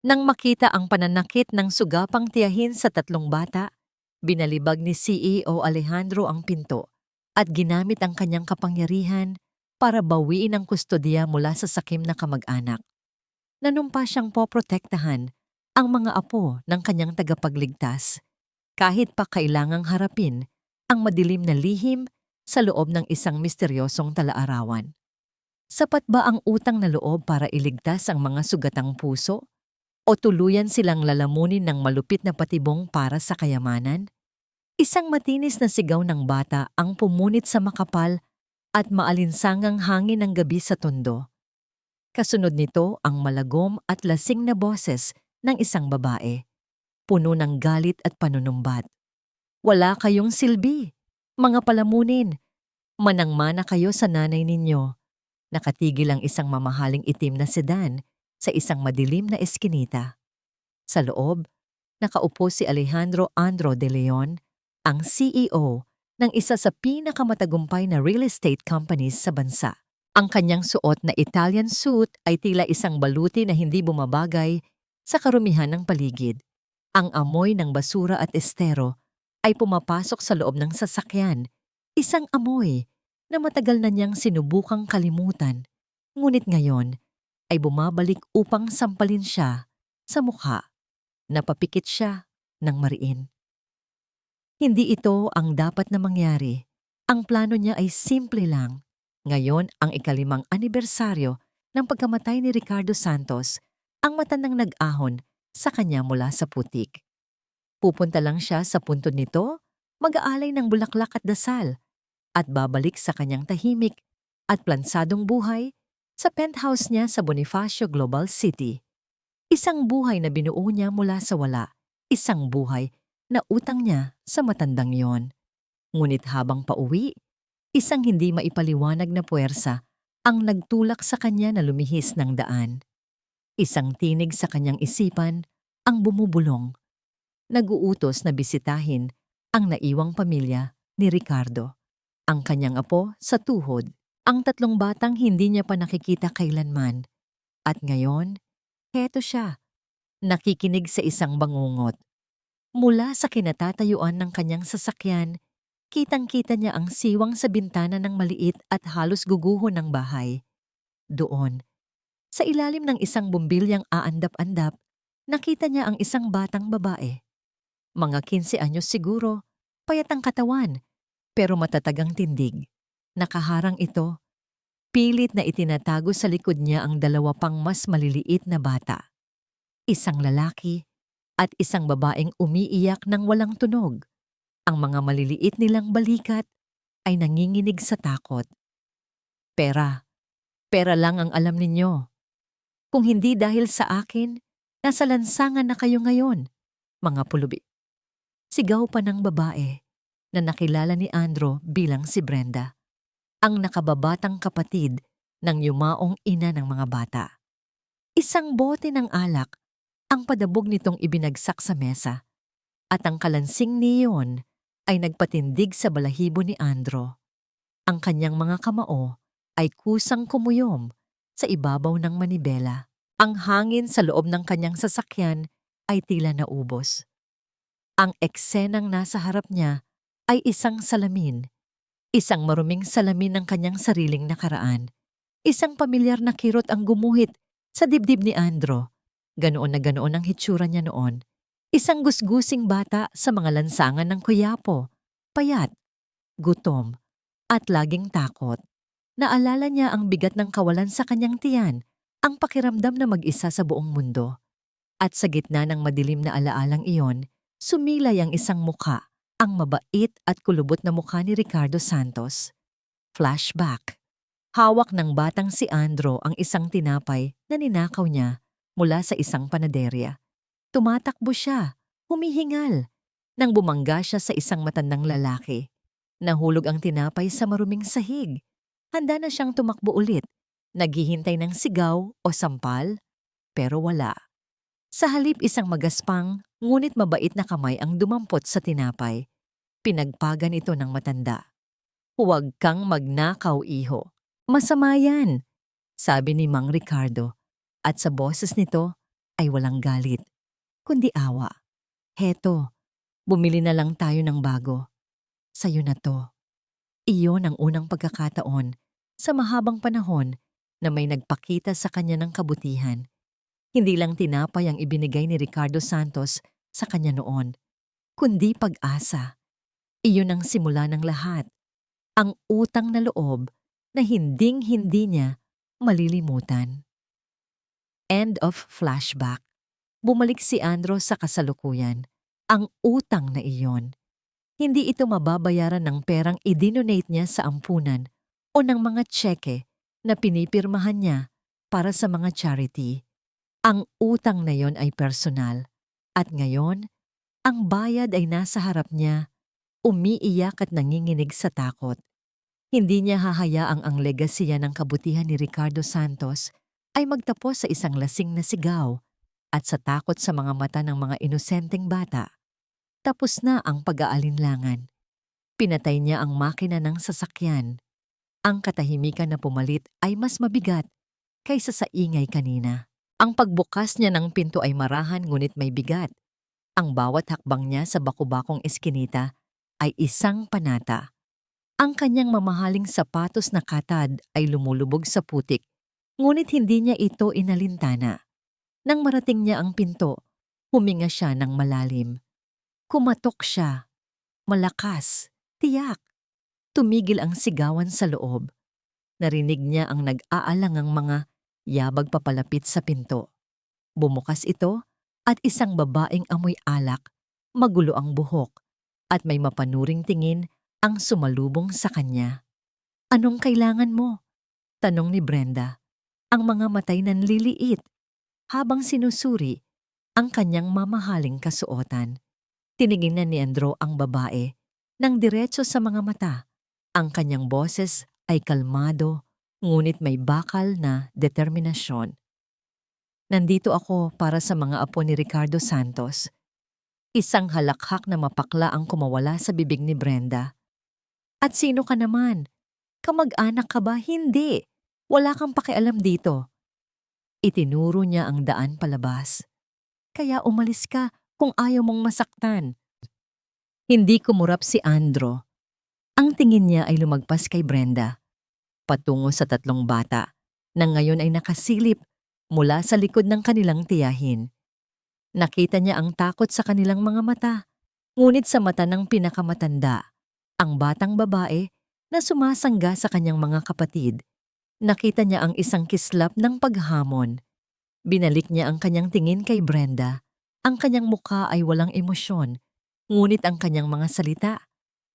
Nang makita ang pananakit ng sugapang tiyahin sa tatlong bata, binalibag ni CEO Alejandro ang pinto at ginamit ang kanyang kapangyarihan para bawiin ang kustodiya mula sa sakim na kamag-anak. Nanumpa siyang poprotektahan ang mga apo ng kanyang tagapagligtas kahit pa kailangang harapin ang madilim na lihim sa loob ng isang misteryosong talaarawan. Sapat ba ang utang na loob para iligtas ang mga sugatang puso? O tuluyan silang lalamunin ng malupit na patibong para sa kayamanan? Isang matinis na sigaw ng bata ang pumunit sa makapal at maalinsangang hangin ng gabi sa tondo. Kasunod nito ang malagom at lasing na boses ng isang babae, puno ng galit at panunumbat. Wala kayong silbi, mga palamunin. Manang-mana kayo sa nanay ninyo. Nakatigil ang isang mamahaling itim na sedan sa isang madilim na eskinita. Sa loob, nakaupo si Alejandro Andro de Leon, ang CEO ng isa sa pinakamatagumpay na real estate companies sa bansa. Ang kanyang suot na Italian suit ay tila isang baluti na hindi bumabagay sa karumihan ng paligid. Ang amoy ng basura at estero ay pumapasok sa loob ng sasakyan, isang amoy na matagal na niyang sinubukang kalimutan, ngunit ngayon ay bumabalik upang sampalin siya sa mukha. Napapikit siya ng mariin. Hindi ito ang dapat na mangyari. Ang plano niya ay simple lang. Ngayon ang ikalimang anibersaryo ng pagkamatay ni Ricardo Santos, ang matandang nag-ahon sa kanya mula sa putik. Pupunta lang siya sa puntod nito, mag-aalay ng bulaklak at dasal, at babalik sa kanyang tahimik at plansadong buhay sa penthouse niya sa Bonifacio Global City. Isang buhay na binuo niya mula sa wala, isang buhay na utang niya sa matandang yon. Ngunit habang pauwi, isang hindi maipaliwanag na puwersa ang nagtulak sa kanya na lumihis ng daan. Isang tinig sa kanyang isipan ang bumubulong, nag-uutos na bisitahin ang naiwang pamilya ni Ricardo. Ang kanyang apo sa tuhod, ang tatlong batang hindi niya pa nakikita kailanman. At ngayon, heto siya, nakikinig sa isang bangungot. Mula sa kinatatayuan ng kanyang sasakyan, kitang-kita niya ang siwang sa bintana ng maliit at halos guguho ng bahay. Doon, sa ilalim ng isang bumbilyang aandap-andap, nakita niya ang isang batang babae. Mga 15 anyos siguro, payat ang katawan, pero matatag ang tindig. Nakaharang ito, pilit na itinatago sa likod niya ang dalawa pang mas maliliit na bata. Isang lalaki at isang babaeng umiiyak ng walang tunog. Ang mga maliliit nilang balikat ay nanginginig sa takot. Pera, pera lang ang alam ninyo. Kung hindi dahil sa akin, nasa lansangan na kayo ngayon, mga pulubi. Sigaw pa ng babae na nakilala ni Andro bilang si Brenda, ang nakababatang kapatid ng yumaong ina ng mga bata. Isang bote ng alak ang padabog nitong ibinagsak sa mesa, at ang kalansing niyon ay nagpatindig sa balahibo ni Andro. Ang kanyang mga kamao ay kusang kumuyom sa ibabaw ng manibela. Ang hangin sa loob ng kanyang sasakyan ay tila naubos. Ang eksenang nasa harap niya ay isang salamin, isang maruming salamin ng kanyang sariling nakaraan. Isang pamilyar na kirot ang gumuhit sa dibdib ni Andro. Ganoon na ganoon ang hitsura niya noon. Isang gusgusing bata sa mga lansangan ng Quiapo, payat, gutom, at laging takot. Naalala niya ang bigat ng kawalan sa kanyang tiyan, ang pakiramdam na mag-isa sa buong mundo. At sa gitna ng madilim na alaalang iyon, sumilay ang isang mukha, ang mabait at kulubot na mukha ni Ricardo Santos. Flashback. Hawak ng batang si Andro ang isang tinapay na ninakaw niya mula sa isang panaderya. Tumatakbo siya, humihingal, nang bumangga siya sa isang matandang lalaki. Nahulog ang tinapay sa maruming sahig. Handa na siyang tumakbo ulit, naghihintay ng sigaw o sampal, pero wala. Sa halip isang magaspang, ngunit mabait na kamay ang dumampot sa tinapay. Pinagpagan ito ng matanda. Huwag kang magnakaw, iho. Masama yan, sabi ni Mang Ricardo. At sa boses nito ay walang galit, kundi awa. Heto, bumili na lang tayo ng bago. Sa'yo na 'to. Iyon ang unang pagkakataon sa mahabang panahon na may nagpakita sa kanya ng kabutihan. Hindi lang tinapay ang ibinigay ni Ricardo Santos sa kanya noon, kundi pag-asa. Iyon ang simula ng lahat. Ang utang na loob na hinding-hindi niya malilimutan. End of flashback. Bumalik si Andro sa kasalukuyan. Ang utang na iyon. Hindi ito mababayaran ng perang idinonate niya sa ampunan o ng mga tseke na pinipirmahan niya para sa mga charity. Ang utang na yon ay personal. At ngayon, ang bayad ay nasa harap niya, umiiyak at nanginginig sa takot. Hindi niya hahayaang ang legasya ng kabutihan ni Ricardo Santos ay magtapos sa isang lasing na sigaw at sa takot sa mga mata ng mga inosenteng bata. Tapos na ang pag-aalinlangan. Pinatay niya ang makina ng sasakyan. Ang katahimikan na pumalit ay mas mabigat kaysa sa ingay kanina. Ang pagbukas niya ng pinto ay marahan ngunit may bigat. Ang bawat hakbang niya sa bakubakong eskinita ay isang panata. Ang kanyang mamahaling sapatos na katad ay lumulubog sa putik, ngunit hindi niya ito inalintana. Nang marating niya ang pinto, huminga siya ng malalim. Kumatok siya. Malakas. Tiyak. Tumigil ang sigawan sa loob. Narinig niya ang nag-aalangang mga yabag papalapit sa pinto. Bumukas ito at isang babaeng amoy alak, magulo ang buhok, at may mapanuring tingin ang sumalubong sa kanya. "Anong kailangan mo?" tanong ni Brenda. Ang mga matay nanliliit habang sinusuri ang kanyang mamahaling kasuotan. Tiningnan ni Andro ang babae nang diretso sa mga mata. Ang kanyang boses ay kalmado, ngunit may bakal na determinasyon. "Nandito ako para sa mga apo ni Ricardo Santos." Isang halakhak na mapakla ang kumawala sa bibig ni Brenda. "At sino ka naman? Kamag-anak ka ba?" "Hindi. Wala kang pakialam dito." Itinuro niya ang daan palabas. "Kaya umalis ka kung ayaw mong masaktan." Hindi kumurap si Andro. Ang tingin niya ay lumagpas kay Brenda, patungo sa tatlong bata na ngayon ay nakasilip mula sa likod ng kanilang tiyahin. Nakita niya ang takot sa kanilang mga mata, ngunit sa mata ng pinakamatanda, ang batang babae na sumasangga sa kanyang mga kapatid, nakita niya ang isang kislap ng paghamon. Binalik niya ang kanyang tingin kay Brenda. Ang kanyang mukha ay walang emosyon, ngunit ang kanyang mga salita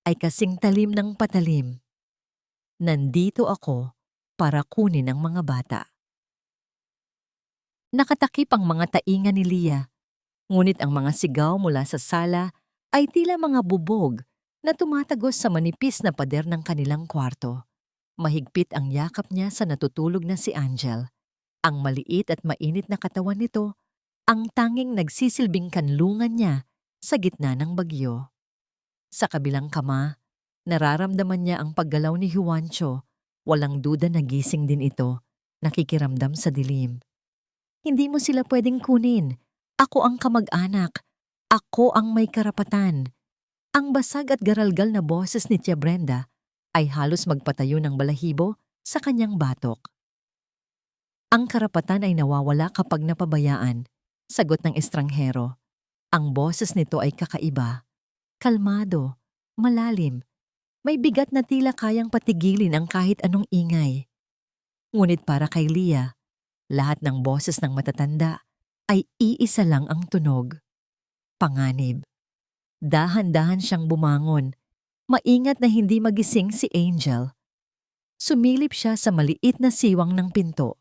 ay kasing talim ng patalim. "Nandito ako para kunin ang mga bata." Nakatakip ang mga tainga ni Leah, ngunit ang mga sigaw mula sa sala ay tila mga bubog na tumatagos sa manipis na pader ng kanilang kwarto. Mahigpit ang yakap niya sa natutulog na si Angel. Ang maliit at mainit na katawan nito, ang tanging nagsisilbing kanlungan niya sa gitna ng bagyo. Sa kabilang kama, nararamdaman niya ang paggalaw ni Juancho. Walang duda na gising din ito, nakikiramdam sa dilim. "Hindi mo sila pwedeng kunin. Ako ang kamag-anak. Ako ang may karapatan." Ang basag at garalgal na boses ni Tia Brenda ay halos magpatayo ng balahibo sa kanyang batok. "Ang karapatan ay nawawala kapag napabayaan," sagot ng estranghero. Ang boses nito ay kakaiba. Kalmado, malalim, may bigat na tila kayang patigilin ang kahit anong ingay. Ngunit para kay Leah, lahat ng boses ng matatanda ay iisa lang ang tunog. Panganib. Dahan-dahan siyang bumangon, maingat na hindi magising si Angel. Sumilip siya sa maliit na siwang ng pinto.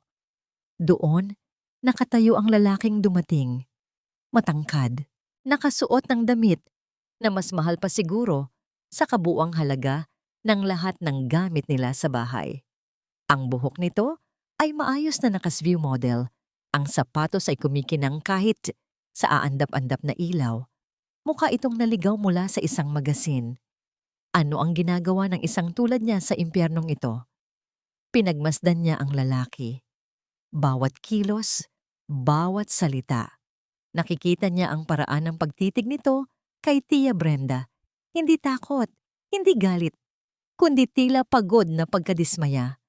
Doon, nakatayo ang lalaking dumating. Matangkad, nakasuot ng damit na mas mahal pa siguro sa kabuuang halaga ng lahat ng gamit nila sa bahay. Ang buhok nito ay maayos na nakasview model. Ang sapatos ay kumikinang kahit sa aandap-andap na ilaw. Mukha itong naligaw mula sa isang magasin. Ano ang ginagawa ng isang tulad niya sa impyernong ito? Pinagmasdan niya ang lalaki. Bawat kilos, bawat salita. Nakikita niya ang paraan ng pagtitig nito kay Tia Brenda. Hindi takot, hindi galit, kundi tila pagod na pagkadismaya.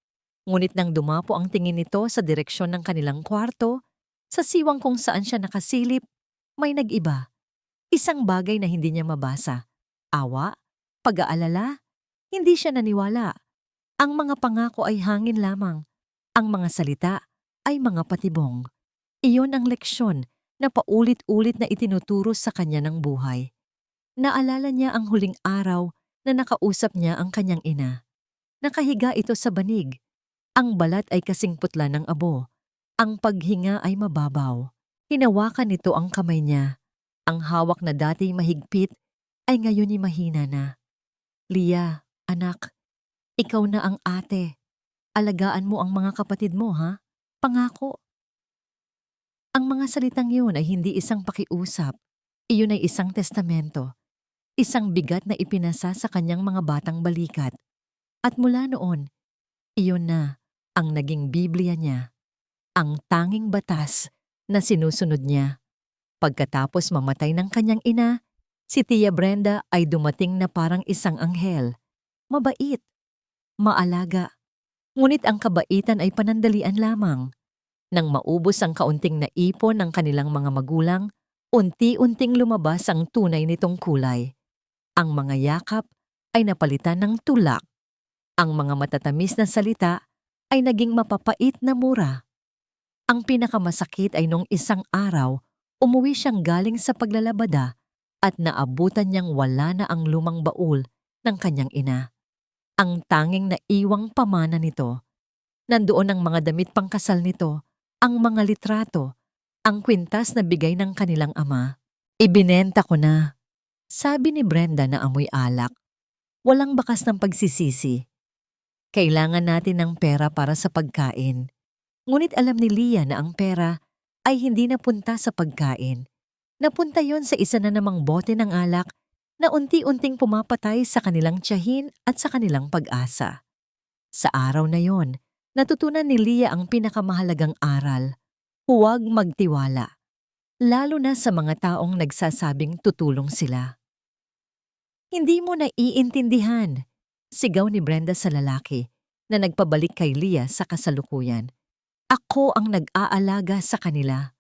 Ngunit nang dumapo ang tingin nito sa direksyon ng kanilang kwarto, sa siwang kung saan siya nakasilip, may nag-iba. Isang bagay na hindi niya mabasa. Awa, pag-aalala, hindi siya naniwala. Ang mga pangako ay hangin lamang. Ang mga salita ay mga patibong. Iyon ang leksyon na paulit-ulit na itinuturo sa kanya ng buhay. Naalala niya ang huling araw na nakausap niya ang kanyang ina. Nakahiga ito sa banig. Ang balat ay kasing putla ng abo. Ang paghinga ay mababaw. Hinawakan nito ang kamay niya. Ang hawak na dati mahigpit ay ngayon ay mahina na. Lia, anak, ikaw na ang ate. Alagaan mo ang mga kapatid mo, ha? Pangako. Ang mga salitang yun ay hindi isang pakiusap. Iyon ay isang testamento. Isang bigat na ipinasa sa kanyang mga batang balikat. At mula noon, iyon na ang naging Biblia niya. Ang tanging batas na sinusunod niya. Pagkatapos mamatay ng kanyang ina, si Tia Brenda ay dumating na parang isang anghel. Mabait, maalaga. Ngunit ang kabaitan ay panandalian lamang. Nang maubos ang kaunting naipon ng kanilang mga magulang, unti-unting lumabas ang tunay nitong kulay. Ang mga yakap ay napalitan ng tulak. Ang mga matatamis na salita ay naging mapapait na mura. Ang pinakamasakit ay nung isang araw, umuwi siyang galing sa paglalabada at naabutan niyang wala na ang lumang baul ng kanyang ina. Ang tanging naiwang pamana nito. Nandoon ang mga damit pangkasal nito, ang mga litrato, ang kwintas na bigay ng kanilang ama. Ibinenta ko na, sabi ni Brenda na amoy alak. Walang bakas ng pagsisisi. Kailangan natin ng pera para sa pagkain. Ngunit alam ni Lia na ang pera ay hindi napunta sa pagkain. Napunta yon sa isa na namang bote ng alak na unti-unting pumapatay sa kanilang tiyahin at sa kanilang pag-asa. Sa araw na yon, natutunan ni Lia ang pinakamahalagang aral. Huwag magtiwala, lalo na sa mga taong nagsasabing tutulong sila. Hindi mo naiintindihan, sigaw ni Brenda sa lalaki na nagpabalik kay Lia sa kasalukuyan. Ako ang nag-aalaga sa kanila.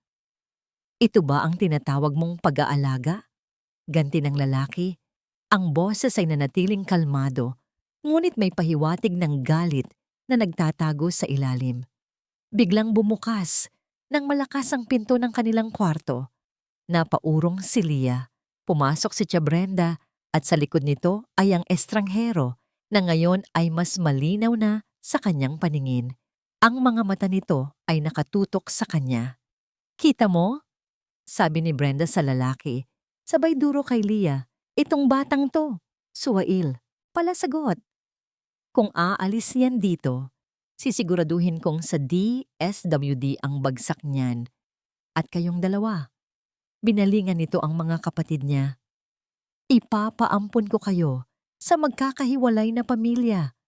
Ito ba ang tinatawag mong pag-aalaga? Ganti ng lalaki. Ang boses ay nanatiling kalmado, ngunit may pahiwatig ng galit na nagtatago sa ilalim. Biglang bumukas nang malakas ang pinto ng kanilang kwarto. Napaurong si Lia. Pumasok si Tia Brenda at sa likod nito ay ang estranghero na ngayon ay mas malinaw na sa kanyang paningin. Ang mga mata nito ay nakatutok sa kanya. Kita mo? Sabi ni Brenda sa lalaki. Sabay duro kay Lia. Itong batang to. Suwail. Palasagot. Kung aalis yan dito, sisiguraduhin kong sa DSWD ang bagsak niyan. At kayong dalawa. Binalingan nito ang mga kapatid niya. Ipapaampun ko kayo sa magkakahiwalay na pamilya.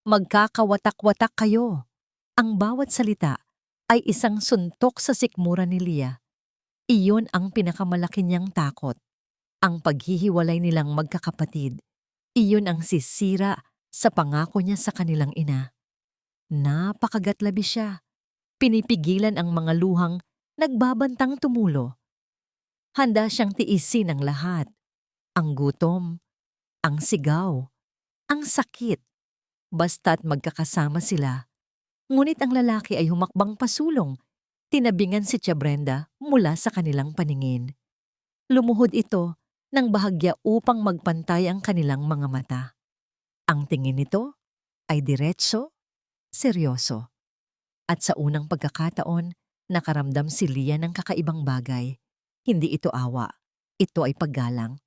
Magkakawatak-watak kayo. Ang bawat salita ay isang suntok sa sikmura ni Lia. Iyon ang pinakamalaki niyang takot. Ang paghihiwalay nilang magkakapatid. Iyon ang sisira sa pangako niya sa kanilang ina. Napakagatlabi siya. Pinipigilan ang mga luhang nagbabantang tumulo. Handa siyang tiisin ang lahat. Ang gutom, ang sigaw, ang sakit. Basta't magkakasama sila. Ngunit ang lalaki ay humakbang pasulong. Tinabingan si Tia Brenda mula sa kanilang paningin. Lumuhod ito ng bahagya upang magpantay ang kanilang mga mata. Ang tingin nito ay diretso, seryoso. At sa unang pagkakataon, nakaramdam si Lia ng kakaibang bagay. Hindi ito awa, ito ay paggalang.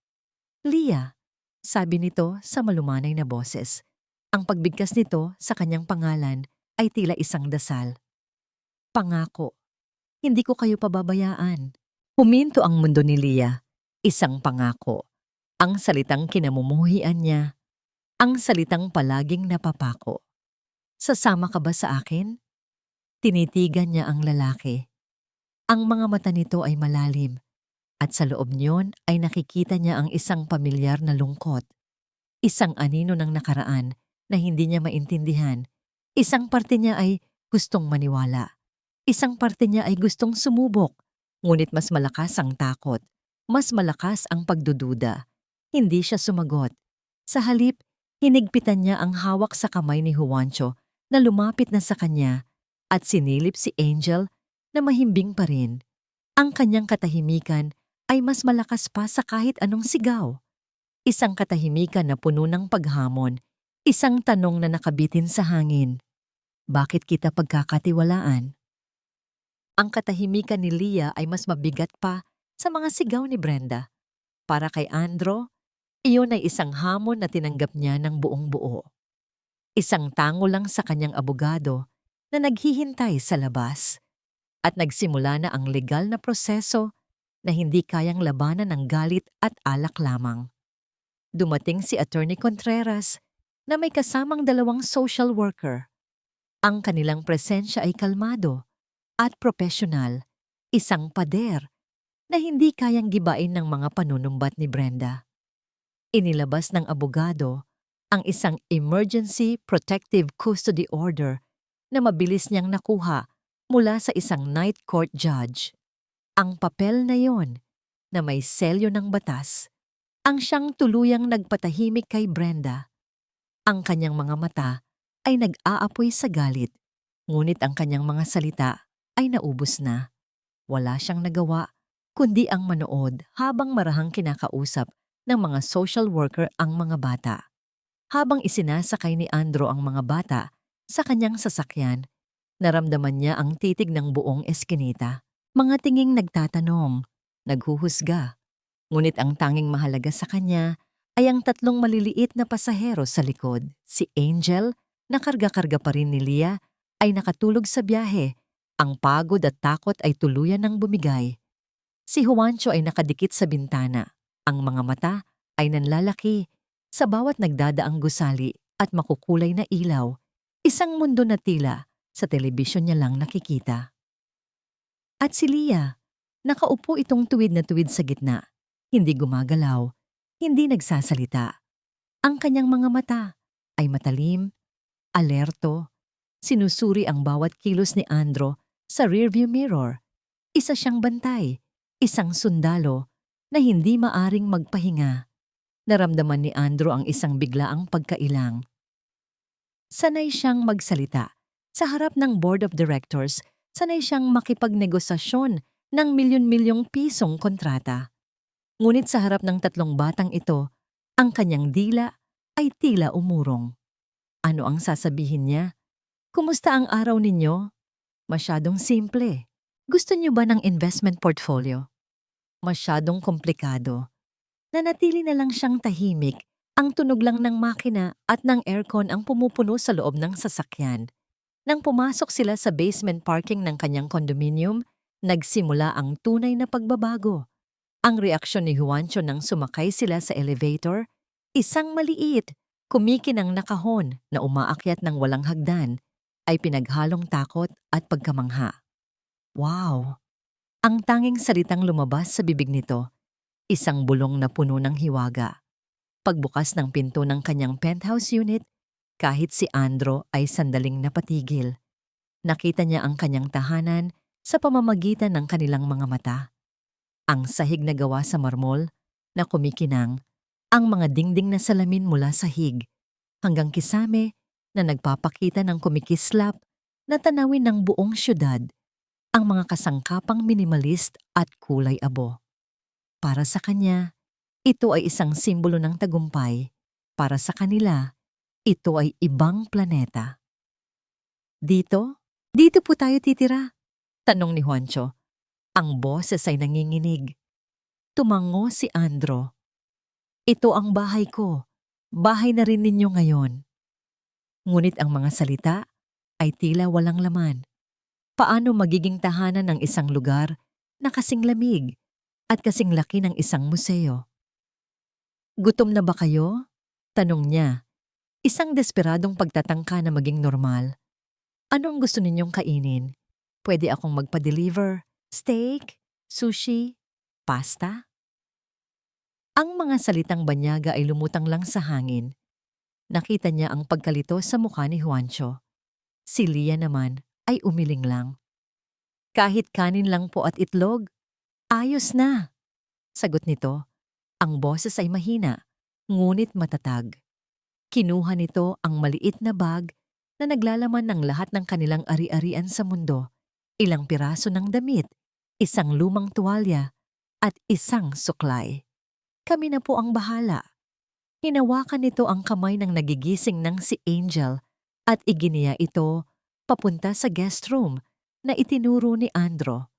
Lia, sabi nito sa malumanay na boses. Ang pagbigkas nito sa kanyang pangalan ay tila isang dasal. Pangako, hindi ko kayo pababayaan. Huminto ang mundo ni Lia. Isang pangako. Ang salitang kinamumuhian niya. Ang salitang palaging napapako. Sasama ka ba sa akin? Tinitigan niya ang lalaki. Ang mga mata nito ay malalim at sa loob niyon ay nakikita niya ang isang pamilyar na lungkot. Isang anino ng nakaraan na hindi niya maintindihan. Isang parte niya ay gustong maniwala. Isang parte niya ay gustong sumubok. Ngunit mas malakas ang takot. Mas malakas ang pagdududa. Hindi siya sumagot. Sa halip, hinigpitan niya ang hawak sa kamay ni Juancho na lumapit na sa kanya at sinilip si Angel na mahimbing pa rin. Ang kanyang katahimikan ay mas malakas pa sa kahit anong sigaw. Isang katahimikan na puno ng paghamon, isang tanong na nakabitin sa hangin. Bakit kita pagkakatiwalaan? Ang katahimikan ni Leah ay mas mabigat pa sa mga sigaw ni Brenda. Para kay Andro, iyon ay isang hamon na tinanggap niya ng buong buo. Isang tango lang sa kanyang abogado na naghihintay sa labas. At nagsimula na ang legal na proseso na hindi kayang labanan ng galit at alak lamang. Dumating si Attorney Contreras na may kasamang 2 social worker. Ang kanilang presensya ay kalmado at profesional, isang pader na hindi kayang gibain ng mga panunumbat ni Brenda. Inilabas ng abogado ang isang emergency protective custody order na mabilis niyang nakuha mula sa isang night court judge. Ang papel na yon na may selyo ng batas ang siyang tuluyang nagpatahimik kay Brenda. Ang kanyang mga mata ay nag-aapoy sa galit, ngunit ang kanyang mga salita ay naubos na. Wala siyang nagawa kundi ang manood habang marahang kinakausap ng mga social worker ang mga bata. Habang isinasakay ni Andro ang mga bata sa kanyang sasakyan, naramdaman niya ang titig ng buong eskinita. Mga tinging nagtatanong, naghuhusga. Ngunit ang tanging mahalaga sa kanya ay ang 3 maliliit na pasahero sa likod. Si Angel, na karga-karga pa rin ni Leah, ay nakatulog sa biyahe. Ang pagod at takot ay tuluyan ng bumigay. Si Juancho ay nakadikit sa bintana. Ang mga mata ay nanlalaki sa bawat nagdadaang gusali at makukulay na ilaw. Isang mundo na tila sa telebisyon niya lang nakikita. At si Leah, nakaupo itong tuwid na tuwid sa gitna. Hindi gumagalaw, hindi nagsasalita. Ang kanyang mga mata ay matalim, alerto, sinusuri ang bawat kilos ni Andro sa rearview mirror. Isa siyang bantay, isang sundalo na hindi maaring magpahinga. Naramdaman ni Andro ang isang biglaang pagkailang. Sanay siyang magsalita. Sa harap ng board of directors, sanay siyang makipagnegosasyon ng milyon-milyong pisong kontrata. Ngunit sa harap ng 3 batang ito, ang kanyang dila ay tila umurong. Ano ang sasabihin niya? Kumusta ang araw ninyo? Masyadong simple. Gusto niyo ba ng investment portfolio? Masyadong komplikado. Nanatili na lang siyang tahimik. Ang tunog lang ng makina at ng aircon ang pumupuno sa loob ng sasakyan. Nang pumasok sila sa basement parking ng kanyang condominium, nagsimula ang tunay na pagbabago. Ang reaksyon ni Juancho nang sumakay sila sa elevator, isang maliit, kumikinang na kahon na umaakyat ng walang hagdan, ay pinaghalong takot at pagkamangha. Wow! Ang tanging salitang lumabas sa bibig nito, isang bulong na puno ng hiwaga. Pagbukas ng pinto ng kanyang penthouse unit, kahit si Andro ay sandaling napatigil. Nakita niya ang kanyang tahanan sa pamamagitan ng kanilang mga mata. Ang sahig na gawa sa marmol na kumikinang, ang mga dingding na salamin mula sa hig, hanggang kisame na nagpapakita ng kumikislap na tanawin ng buong syudad, ang mga kasangkapang minimalist at kulay abo. Para sa kanya, ito ay isang simbolo ng tagumpay. Para sa kanila, ito ay ibang planeta. Dito? Dito po tayo titira? Tanong ni Juancho. Ang boses ay nanginginig. Tumango si Andro. Ito ang bahay ko. Bahay na rin ninyo ngayon. Ngunit ang mga salita ay tila walang laman. Paano magiging tahanan ng isang lugar na kasing lamig at kasing laki ng isang museo? Gutom na ba kayo? Tanong niya. Isang desperadong pagtatangka na maging normal. Ano ang gusto ninyong kainin? Pwede akong magpa-deliver. Steak, sushi, pasta? Ang mga salitang banyaga ay lumutang lang sa hangin. Nakita niya ang pagkalito sa mukha ni Juancho. Si Lia naman ay umiling lang. Kahit kanin lang po at itlog, ayos na. Sagot nito, ang boses ay mahina, ngunit matatag. Kinuha nito ang maliit na bag na naglalaman ng lahat ng kanilang ari-arian sa mundo. Ilang piraso ng damit, isang lumang tuwalya, at isang suklay. Kami na po ang bahala. Hinawakan nito ang kamay ng nagigising ng si Angel at iginiya ito papunta sa guest room na itinuro ni Andro.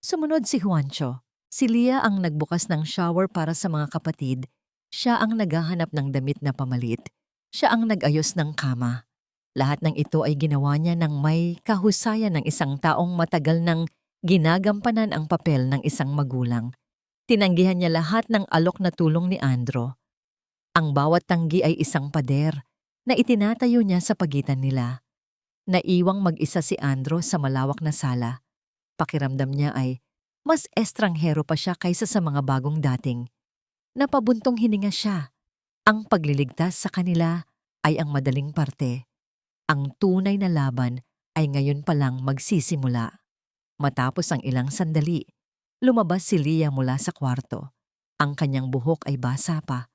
Sumunod si Juancho. Si Lia ang nagbukas ng shower para sa mga kapatid. Siya ang naghahanap ng damit na pamalit. Siya ang nag-ayos ng kama. Lahat ng ito ay ginawa niya ng may kahusayan ng isang taong matagal nang ginagampanan ang papel ng isang magulang. Tinanggihan niya lahat ng alok na tulong ni Andro. Ang bawat tanggi ay isang pader na itinatayo niya sa pagitan nila. Naiwang mag-isa si Andro sa malawak na sala. Pakiramdam niya ay mas estranghero pa siya kaysa sa mga bagong dating. Napabuntong hininga siya. Ang pagliligtas sa kanila ay ang madaling parte. Ang tunay na laban ay ngayon pa lang magsisimula. Matapos ang ilang sandali, lumabas si Lia mula sa kwarto. Ang kanyang buhok ay basa pa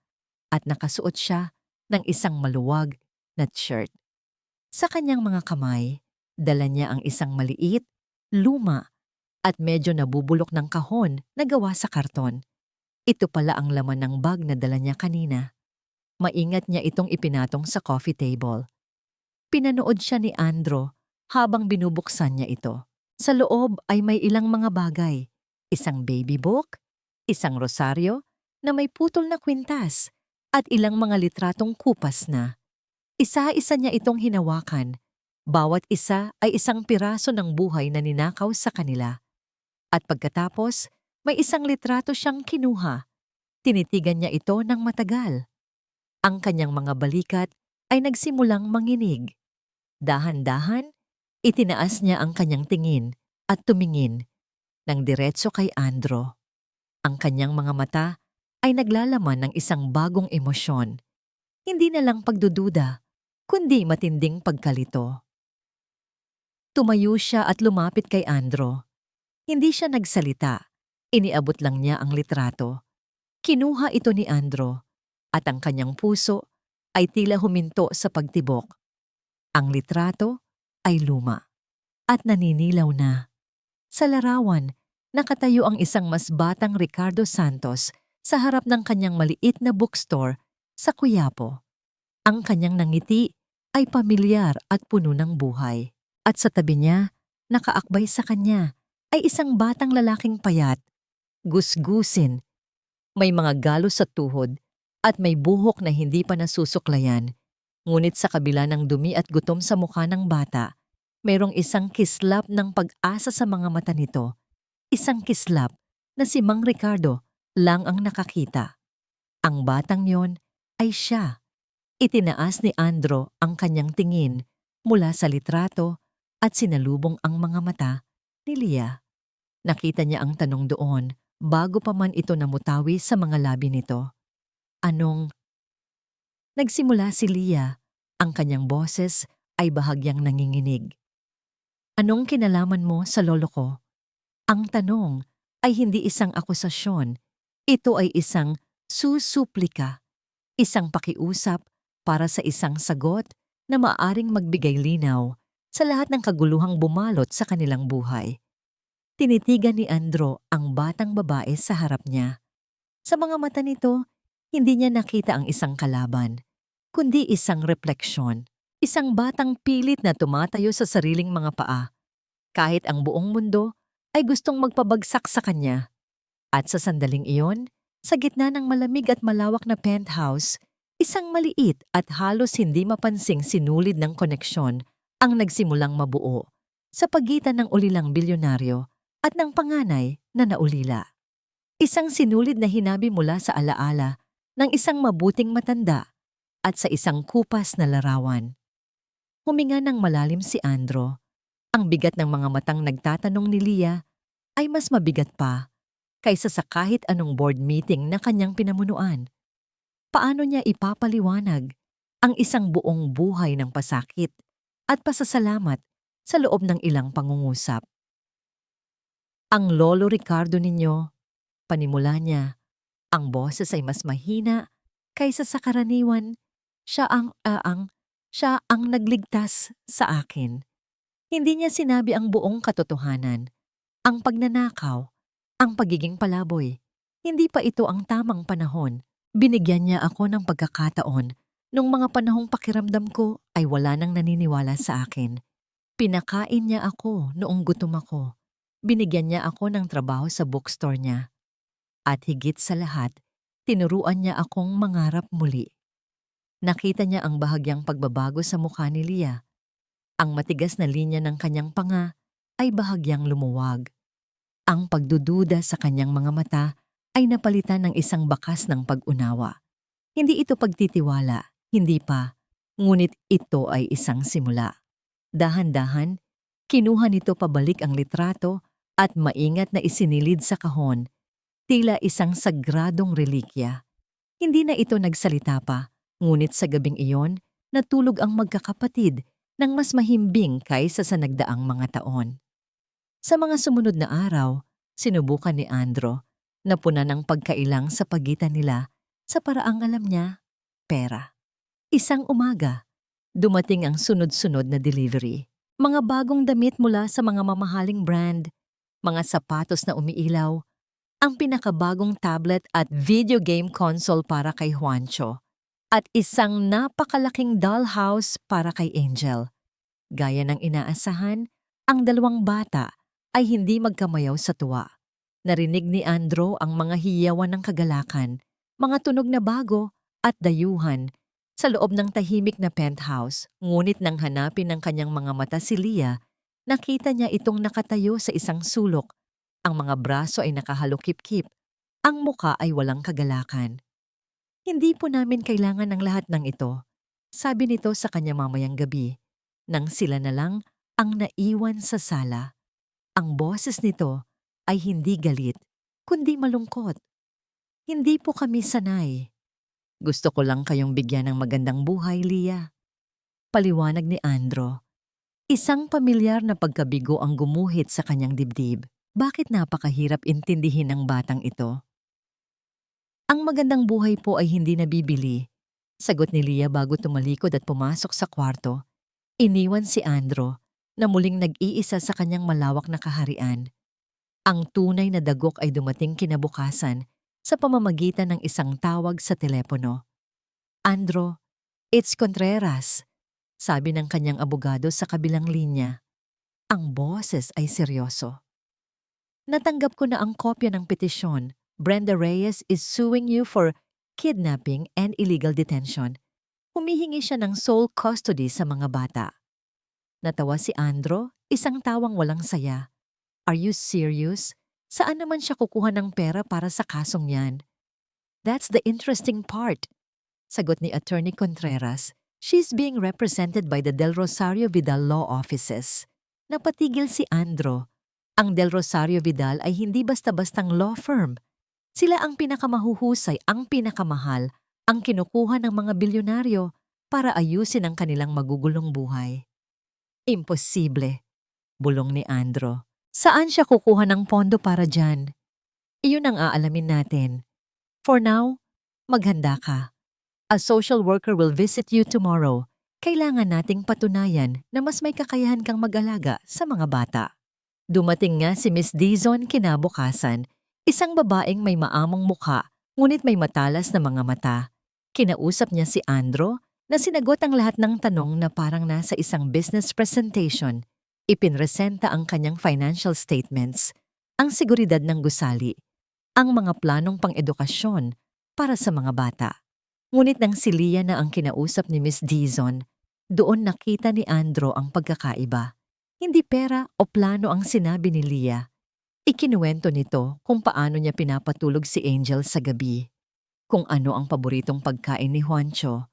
at nakasuot siya ng isang maluwag na shirt. Sa kanyang mga kamay, dala niya ang isang maliit, luma at medyo nabubulok ng kahon na gawa sa karton. Ito pala ang laman ng bag na dala niya kanina. Maingat niya itong ipinatong sa coffee table. Pinanood siya ni Andro habang binubuksan niya ito. Sa loob ay may ilang mga bagay. Isang baby book, isang rosaryo na may putol na kwintas at ilang mga litratong kupas na. Isa-isa niya itong hinawakan. Bawat isa ay isang piraso ng buhay na ninakaw sa kanila. At pagkatapos, may isang litrato siyang kinuha. Tinitigan niya ito ng matagal. Ang kanyang mga balikat ay nagsimulang manginig. Dahan-dahan, itinaas niya ang kanyang tingin at tumingin ng diretso kay Andro. Ang kanyang mga mata ay naglalaman ng isang bagong emosyon. Hindi na lang pagdududa, kundi matinding pagkalito. Tumayo siya at lumapit kay Andro. Hindi siya nagsalita. Iniabot lang niya ang litrato. Kinuha ito ni Andro at ang kanyang puso ay tila huminto sa pagtibok. Ang litrato ay luma at naninilaw na. Sa larawan, nakatayo ang isang mas batang Ricardo Santos sa harap ng kanyang maliit na bookstore sa Quiapo. Ang kanyang nangiti ay pamilyar at puno ng buhay. At sa tabi niya, nakaakbay sa kanya, ay isang batang lalaking payat, gusgusin, may mga galos sa tuhod at may buhok na hindi pa nasusuklayan. Ngunit sa kabila ng dumi at gutom sa mukha ng bata, mayroong isang kislap ng pag-asa sa mga mata nito. Isang kislap na si Mang Ricardo lang ang nakakita. Ang batang yon ay siya. Itinaas ni Andro ang kanyang tingin mula sa litrato at sinalubong ang mga mata ni Lia. Nakita niya ang tanong doon bago pa man ito namutawi sa mga labi nito. Anong? Nagsimula si Lia. Ang kanyang boses ay bahagyang nanginginig. Anong kinalaman mo sa lolo ko? Ang tanong ay hindi isang akusasyon. Ito ay isang susuplika, isang pakiusap para sa isang sagot na maaring magbigay linaw sa lahat ng kaguluhang bumalot sa kanilang buhay. Tinitigan ni Andro ang batang babae sa harap niya. Sa mga mata nito, hindi niya nakita ang isang kalaban, kundi isang refleksyon. Isang batang pilit na tumatayo sa sariling mga paa, kahit ang buong mundo ay gustong magpabagsak sa kanya. At sa sandaling iyon, sa gitna ng malamig at malawak na penthouse, isang maliit at halos hindi mapansing sinulid ng koneksyon ang nagsimulang mabuo sa pagitan ng ulilang bilyonaryo at ng panganay na naulila. Isang sinulid na hinabi mula sa alaala ng isang mabuting matanda at sa isang kupas na larawan. Huminga ng malalim si Andro. Ang bigat ng mga matang nagtatanong ni Lia ay mas mabigat pa kaysa sa kahit anong board meeting na kanyang pinamunuan. Paano niya ipapaliwanag ang isang buong buhay ng pasakit at pasasalamat sa loob ng ilang pangungusap? Ang Lolo Ricardo ninyo, panimula niya, ang boses ay mas mahina kaysa sa karaniwan. Siya ang nagligtas sa akin. Hindi niya sinabi ang buong katotohanan, ang pagnanakaw, ang pagiging palaboy. Hindi pa ito ang tamang panahon. Binigyan niya ako ng pagkakataon nung mga panahong pakiramdam ko ay wala nang naniniwala sa akin. Pinakain niya ako noong gutom ako. Binigyan niya ako ng trabaho sa bookstore niya. At higit sa lahat, tinuruan niya akong mangarap muli. Nakita niya ang bahagyang pagbabago sa mukha ni Leah. Ang matigas na linya ng kanyang panga ay bahagyang lumuwag. Ang pagdududa sa kanyang mga mata ay napalitan ng isang bakas ng pag-unawa. Hindi ito pagtitiwala, hindi pa, ngunit ito ay isang simula. Dahan-dahan, kinuha nito pabalik ang litrato at maingat na isinilid sa kahon, tila isang sagradong relikya. Hindi na ito nagsalita pa, ngunit sa gabing iyon, natulog ang magkakapatid ng mas mahimbing kaysa sa nagdaang mga taon. Sa mga sumunod na araw, sinubukan ni Andro na punan ng pagkailang sa pagitan nila sa paraang alam niya, pera. Isang umaga, dumating ang sunod-sunod na delivery. Mga bagong damit mula sa mga mamahaling brand, mga sapatos na umiilaw, ang pinakabagong tablet at video game console para kay Juancho, at isang napakalaking dollhouse para kay Angel. Gaya ng inaasahan, ang dalawang bata ay hindi magkamayaw sa tuwa. Narinig ni Andro ang mga hiyawan ng kagalakan, mga tunog na bago at dayuhan sa loob ng tahimik na penthouse. Ngunit nang hanapin ng kanyang mga mata si Leah, nakita niya itong nakatayo sa isang sulok. Ang mga braso ay nakahalukip-kip, ang muka ay walang kagalakan. Hindi po namin kailangan ng lahat ng ito, sabi nito sa kanya mamayang gabi, nang sila na lang ang naiwan sa sala. Ang boses nito ay hindi galit, kundi malungkot. Hindi po kami sanay. Gusto ko lang kayong bigyan ng magandang buhay, Leah. Paliwanag ni Andro. Isang pamilyar na pagkabigo ang gumuhit sa kanyang dibdib. Bakit napakahirap intindihin ng batang ito? Ang magandang buhay po ay hindi nabibili. Sagot ni Leah bago tumalikod at pumasok sa kwarto. Iniwan si Andro na muling nag-iisa sa kanyang malawak na kaharian. Ang tunay na dagok ay dumating kinabukasan sa pamamagitan ng isang tawag sa telepono. Andro, it's Contreras, sabi ng kanyang abogado sa kabilang linya. Ang boses ay seryoso. Natanggap ko na ang kopya ng petisyon. Brenda Reyes is suing you for kidnapping and illegal detention. Humihingi siya ng sole custody sa mga bata. Natawa si Andro, isang tawang walang saya. Are you serious? Saan naman siya kukuha ng pera para sa kasong yan? That's the interesting part. Sagot ni Attorney Contreras. She's being represented by the Del Rosario Vidal Law Offices. Napatigil si Andro. Ang Del Rosario Vidal ay hindi basta-bastang law firm. Sila ang pinakamahuhusay, ang pinakamahal, ang kinukuha ng mga bilyonaryo para ayusin ang kanilang magugulong buhay. Imposible, bulong ni Andro. Saan siya kukuha ng pondo para dyan? Iyon ang aalamin natin. For now, maghanda ka. A social worker will visit you tomorrow. Kailangan nating patunayan na mas may kakayahan kang mag-alaga sa mga bata. Dumating nga si Miss Dizon kinabukasan, isang babaeng may maamong mukha, ngunit may matalas na mga mata. Kinausap niya si Andro na sinagot ang lahat ng tanong na parang nasa isang business presentation. Ipinresenta ang kanyang financial statements, ang seguridad ng gusali, ang mga planong pang-edukasyon para sa mga bata. Ngunit nang si Leah na ang kinausap ni Miss Dizon, doon nakita ni Andro ang pagkakaiba. Hindi pera o plano ang sinabi ni Leah. Ikinuwento nito kung paano niya pinapatulog si Angel sa gabi, kung ano ang paboritong pagkain ni Juancho,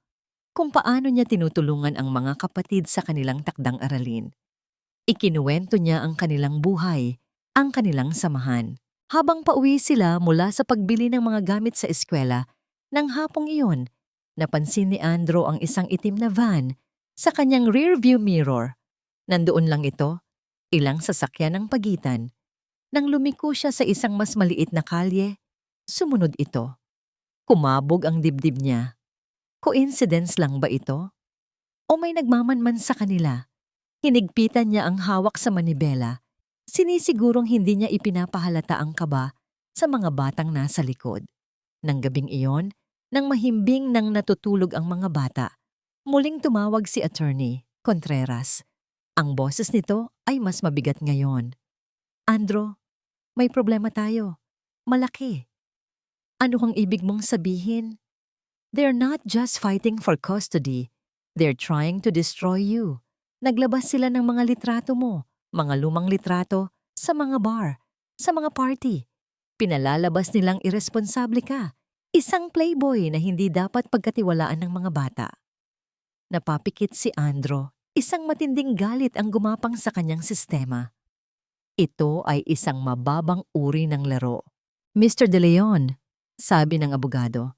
kung paano niya tinutulungan ang mga kapatid sa kanilang takdang aralin. Ikinuwento niya ang kanilang buhay ang kanilang samahan. Habang pauwi sila mula sa pagbili ng mga gamit sa eskwela, nang hapong iyon, napansin ni Andrew ang isang itim na van sa kanyang rearview mirror. Nandoon lang ito, ilang sasakyan ang pagitan. Nang lumiko siya sa isang mas maliit na kalye, sumunod ito. Kumabog ang dibdib niya. Coincidence lang ba ito? O may nagmamanman sa kanila? Hinigpitan niya ang hawak sa manibela. Sinisigurong hindi niya ipinapahalata ang kaba sa mga batang nasa likod. Nang gabing iyon, nang mahimbing nang natutulog ang mga bata, muling tumawag si Attorney Contreras. Ang boses nito ay mas mabigat ngayon. Andrew, may problema tayo. Malaki. Ano kang ibig mong sabihin? They're not just fighting for custody. They're trying to destroy you. Naglabas sila ng mga litrato mo, mga lumang litrato, sa mga bar, sa mga party. Pinalalabas nilang iresponsable ka. Isang playboy na hindi dapat pagkatiwalaan ng mga bata. Napapikit si Andrew. Isang matinding galit ang gumapang sa kanyang sistema. Ito ay isang mababang uri ng laro. Mr. De Leon, sabi ng abogado,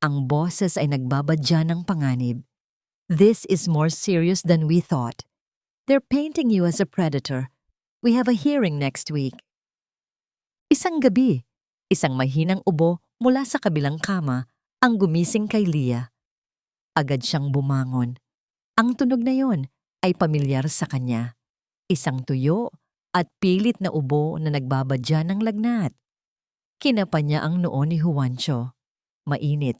ang boses ay nagbabadya ng panganib. This is more serious than we thought. They're painting you as a predator. We have a hearing next week. Isang gabi, isang mahinang ubo mula sa kabilang kama ang gumising kay Leah. Agad siyang bumangon. Ang tunog na yon ay pamilyar sa kanya. Isang tuyo at pilit na ubo na nagbabadya ng lagnat. Kinapa niya ang noo ni Juancho. Mainit.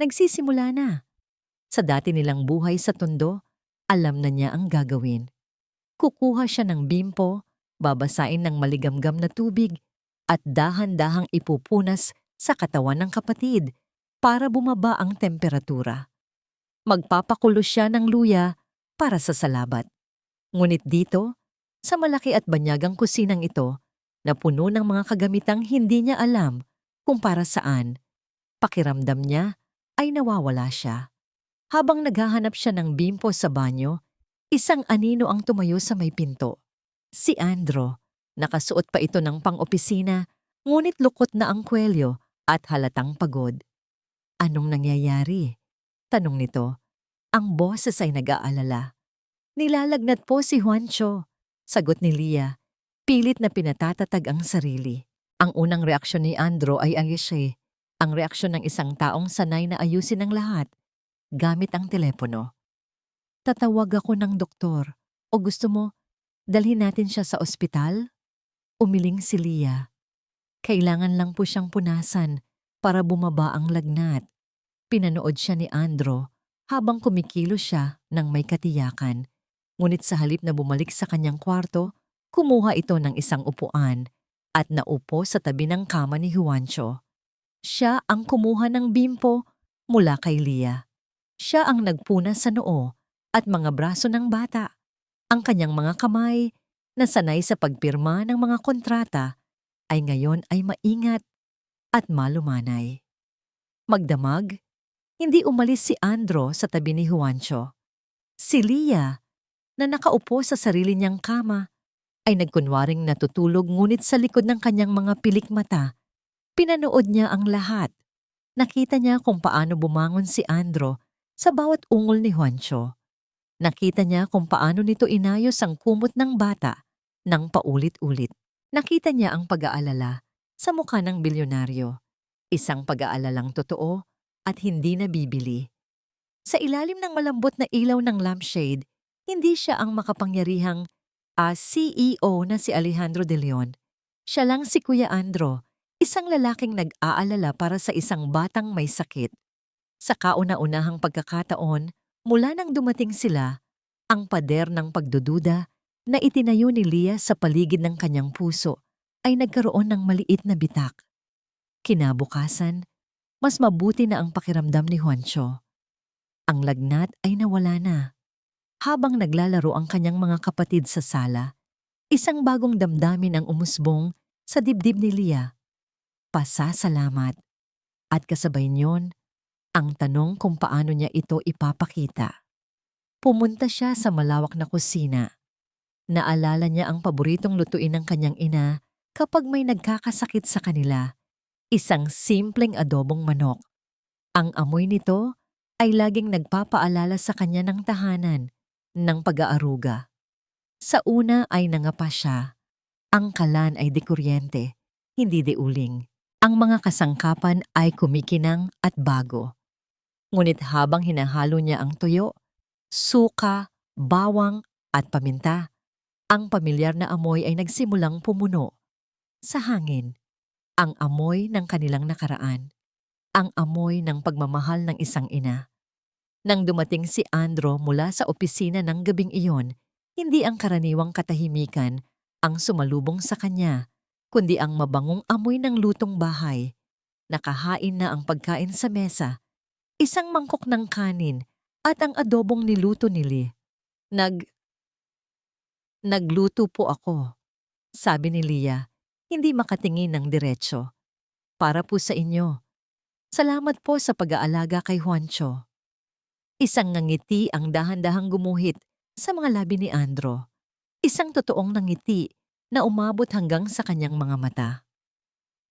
Nagsisimula na. Sa dati nilang buhay sa tondo, alam na niya ang gagawin. Kukuha siya ng bimpo, babasain ng maligamgam na tubig, at dahan-dahang ipupunas sa katawan ng kapatid para bumaba ang temperatura. Magpapakulo siya ng luya para sa salabat. Ngunit dito, sa malaki at banyagang kusinang ito, na puno ng mga kagamitang hindi niya alam kung para saan, pakiramdam niya ay nawawala siya. Habang naghahanap siya ng bimpo sa banyo, isang anino ang tumayo sa may pinto. Si Andrew. Nakasuot pa ito ng pang-opisina, ngunit lukot na ang kwelyo at halatang pagod. Anong nangyayari? Tanong nito. Ang boses ay nag-aalala. Nilalagnat po si Juancho. Sagot ni Leah. Pilit na pinatatatag ang sarili. Ang unang reaksyon ni Andrew ay ayeshe. Ang reaksyon ng isang taong sanay na ayusin ang lahat. Gamit ang telepono. Tatawag ako ng doktor. O gusto mo, dalhin natin siya sa ospital? Umiling si Leah. Kailangan lang po siyang punasan para bumaba ang lagnat. Pinanood siya ni Andrew habang kumikilos siya ng may katiyakan. Ngunit sa halip na bumalik sa kanyang kwarto, kumuha ito ng isang upuan at naupo sa tabi ng kama ni Juancho. Siya ang kumuha ng bimpo mula kay Leah. Siya ang nagpunas sa noo at mga braso ng bata. Ang kanyang mga kamay na sanay sa pagpirma ng mga kontrata ay ngayon ay maingat at malumanay. Magdamag, hindi umalis si Andrew sa tabi ni Juancho. Si Leah, na nakaupo sa sarili niyang kama, ay nagkunwaring natutulog ngunit sa likod ng kanyang mga pilik mata, pinanood niya ang lahat. Nakita niya kung paano bumangon si Andrew sa bawat ungol ni Juancho. Nakita niya kung paano nito inayos ang kumot ng bata ng paulit-ulit. Nakita niya ang pag-aalala sa mukha ng bilyonaryo. Isang pag-aalalang totoo at hindi nabibili. Sa ilalim ng malambot na ilaw ng lampshade, hindi siya ang makapangyarihang CEO na si Alejandro De Leon. Siya lang si Kuya Andrew, isang lalaking nag-aalala para sa isang batang may sakit. Sa kauna-unahang pagkakataon, mula nang dumating sila, ang pader ng pagdududa na itinayo ni Leah sa paligid ng kanyang puso ay nagkaroon ng maliit na bitak. Kinabukasan, mas mabuti na ang pakiramdam ni Juancho. Ang lagnat ay nawala na. Habang naglalaro ang kanyang mga kapatid sa sala, isang bagong damdamin ang umusbong sa dibdib ni Leah. Pasasalamat. At kasabay niyon, ang tanong kung paano niya ito ipapakita. Pumunta siya sa malawak na kusina. Naalala niya ang paboritong lutuin ng kanyang ina kapag may nagkakasakit sa kanila, isang simpleng adobong manok. Ang amoy nito ay laging nagpapaalala sa kanya ng tahanan, ng pag-aaruga. Sa una ay nangapa siya. Ang kalan ay di kuryente, hindi di uling. Ang mga kasangkapan ay kumikinang at bago. Ngunit habang hinahalo niya ang tuyo, suka, bawang at paminta, ang pamilyar na amoy ay nagsimulang pumuno. Sa hangin, ang amoy ng kanilang nakaraan, ang amoy ng pagmamahal ng isang ina. Nang dumating si Andro mula sa opisina ng gabing iyon, hindi ang karaniwang katahimikan ang sumalubong sa kanya, kundi ang mabangong amoy ng lutong bahay. Nakahain na ang pagkain sa mesa, isang mangkok ng kanin at ang adobong niluto ni Lee. Nagluto po ako, sabi ni Lia, hindi makatingin ng diretso. Para po sa inyo. Salamat po sa pag-aalaga kay Juancho. Isang ngangiti ang dahan-dahang gumuhit sa mga labi ni Andro. Isang totoong nangiti na umabot hanggang sa kanyang mga mata.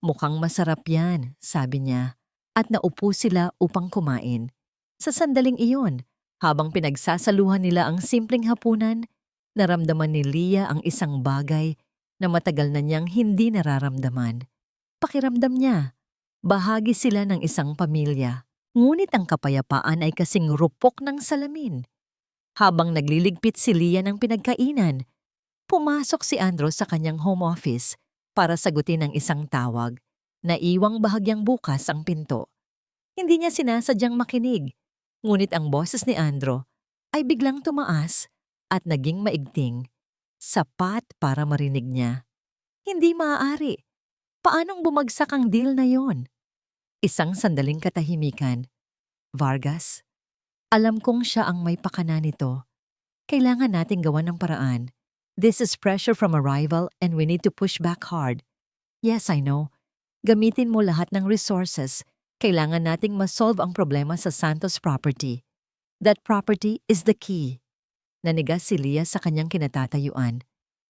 Mukhang masarap yan, sabi niya, at naupo sila upang kumain. Sa sandaling iyon, habang pinagsasaluhan nila ang simpleng hapunan, naramdaman ni Lia ang isang bagay na matagal na niyang hindi nararamdaman. Pakiramdam niya, bahagi sila ng isang pamilya. Ngunit ang kapayapaan ay kasing rupok ng salamin. Habang nagliligpit si Lia ng pinagkainan, pumasok si Andro sa kanyang home office para sagutin ang isang tawag. Naiwang bahagyang bukas ang pinto. Hindi niya sinasadyang makinig, ngunit ang boses ni Andro ay biglang tumaas at naging maigting, sapat para marinig niya. Hindi maaari. Paanong bumagsak ang deal na yon? Isang sandaling katahimikan. Vargas, alam kong siya ang may pakana nito. Kailangan nating gawan ng paraan. This is pressure from a rival and we need to push back hard. Yes, I know. Gamitin mo lahat ng resources. Kailangan nating masolve ang problema sa Santos property. That property is the key. Nanigas si Lia sa kanyang kinatatayuan.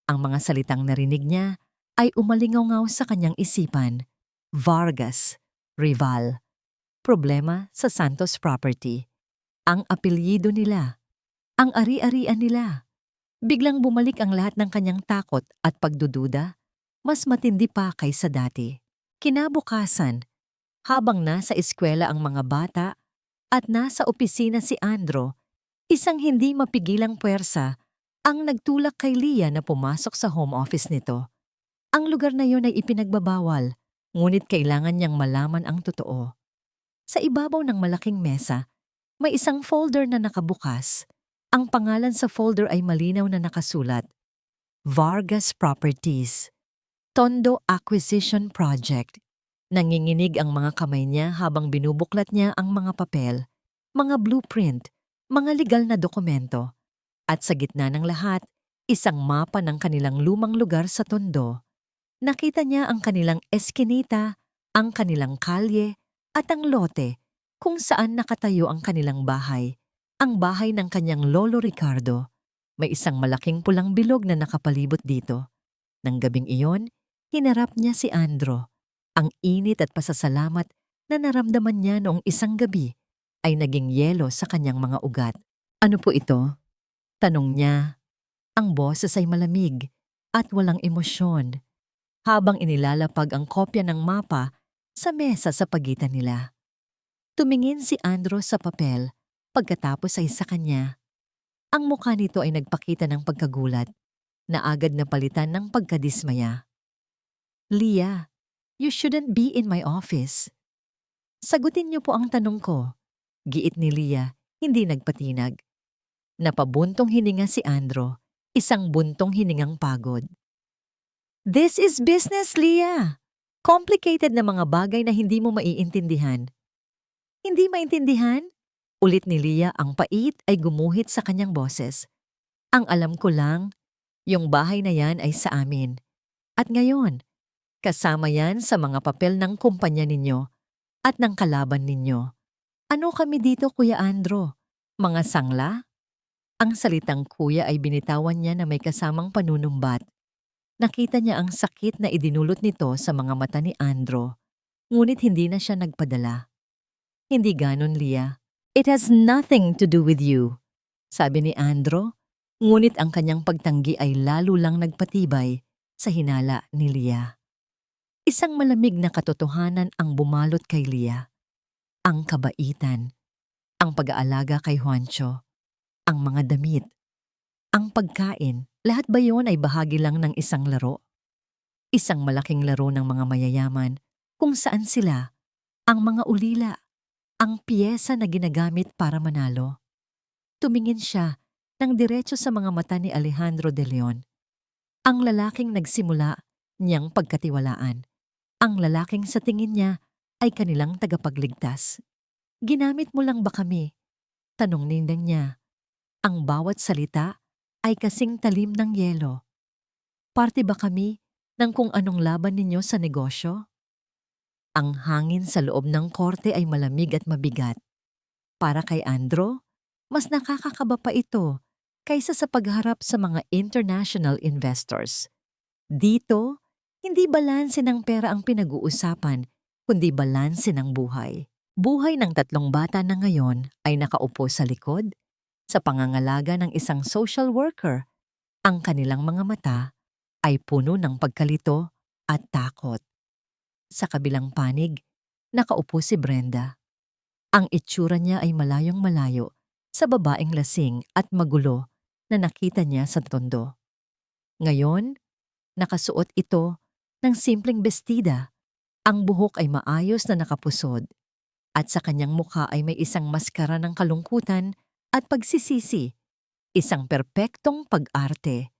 Ang mga salitang narinig niya ay umalingaw-ngaw sa kanyang isipan. Vargas, rival. Problema sa Santos property. Ang apelyido nila. Ang ari-arian nila. Biglang bumalik ang lahat ng kanyang takot at pagdududa, mas matindi pa kaysa dati. Kinabukasan, habang nasa eskwela ang mga bata at nasa opisina si Andro, isang hindi mapigilang puwersa ang nagtulak kay Lia na pumasok sa home office nito. Ang lugar na yon ay ipinagbabawal, ngunit kailangan niyang malaman ang totoo. Sa ibabaw ng malaking mesa, may isang folder na nakabukas. Ang pangalan sa folder ay malinaw na nakasulat, Vargas Properties, Tondo Acquisition Project. Nanginginig ang mga kamay niya habang binubuklat niya ang mga papel, mga blueprint, mga legal na dokumento. At sa gitna ng lahat, isang mapa ng kanilang lumang lugar sa Tondo. Nakita niya ang kanilang eskinita, ang kanilang kalye, at ang lote kung saan nakatayo ang kanilang bahay. Ang bahay ng kanyang lolo Ricardo. May isang malaking pulang bilog na nakapalibot dito. Nang gabing iyon, hinarap niya si Andro. Ang init at pasasalamat na naramdaman niya noong isang gabi ay naging yelo sa kanyang mga ugat. Ano po ito? Tanong niya. Ang boses ay malamig at walang emosyon habang inilalapag ang kopya ng mapa sa mesa sa pagitan nila. Tumingin si Andro sa papel. Pagkatapos ay sa kanya. Ang mukha nito ay nagpakita ng pagkagulat na agad na palitan ng pagkadismaya. Lia, you shouldn't be in my office. Sagutin niyo po ang tanong ko. Giit ni Lia, hindi nagpatinag. Napabuntong hininga si Andro, isang buntong hiningang pagod. This is business, Lia. Complicated na mga bagay na hindi mo maiintindihan. Hindi maintindihan? Ulit ni Lia, ang pait ay gumuhit sa kanyang boses. Ang alam ko lang, yung bahay na yan ay sa amin. At ngayon, kasama yan sa mga papel ng kumpanya ninyo at ng kalaban ninyo. Ano kami dito, Kuya Andro? Mga sangla? Ang salitang kuya ay binitawan niya na may kasamang panunumbat. Nakita niya ang sakit na idinulot nito sa mga mata ni Andro, ngunit hindi na siya nagpadala. Hindi ganon, Lia. It has nothing to do with you, sabi ni Andro, ngunit ang kanyang pagtanggi ay lalo lang nagpatibay sa hinala ni Lia. Isang malamig na katotohanan ang bumalot kay Lia. Ang kabaitan, ang pag-aalaga kay Juancho, ang mga damit, ang pagkain, lahat ba yon ay bahagi lang ng isang laro? Isang malaking laro ng mga mayayaman kung saan sila, ang mga ulila, ang piyesa na ginagamit para manalo. Tumingin siya ng diretso sa mga mata ni Alejandro de Leon, ang lalaking nagsimula niyang pagkatiwalaan, ang lalaking sa tingin niya ay kanilang tagapagligtas. Ginamit mo lang ba kami? Tanong nindang niya. Ang bawat salita ay kasing talim ng yelo. Parte ba kami ng kung anong laban ninyo sa negosyo? Ang hangin sa loob ng korte ay malamig at mabigat. Para kay Andro, mas nakakakaba pa ito kaysa sa pagharap sa mga international investors. Dito, hindi balanse ng pera ang pinag-uusapan, kundi balanse ng buhay. Buhay ng tatlong bata na ngayon ay nakaupo sa likod, sa pangangalaga ng isang social worker. Ang kanilang mga mata ay puno ng pagkalito at takot. Sa kabilang panig, nakaupo si Brenda. Ang itsura niya ay malayong malayo sa babaeng lasing at magulo na nakita niya sa tondo. Ngayon, nakasuot ito ng simpleng bestida. Ang buhok ay maayos na nakapusod at sa kanyang mukha ay may isang maskara ng kalungkutan at pagsisisi, isang perpektong pag-arte.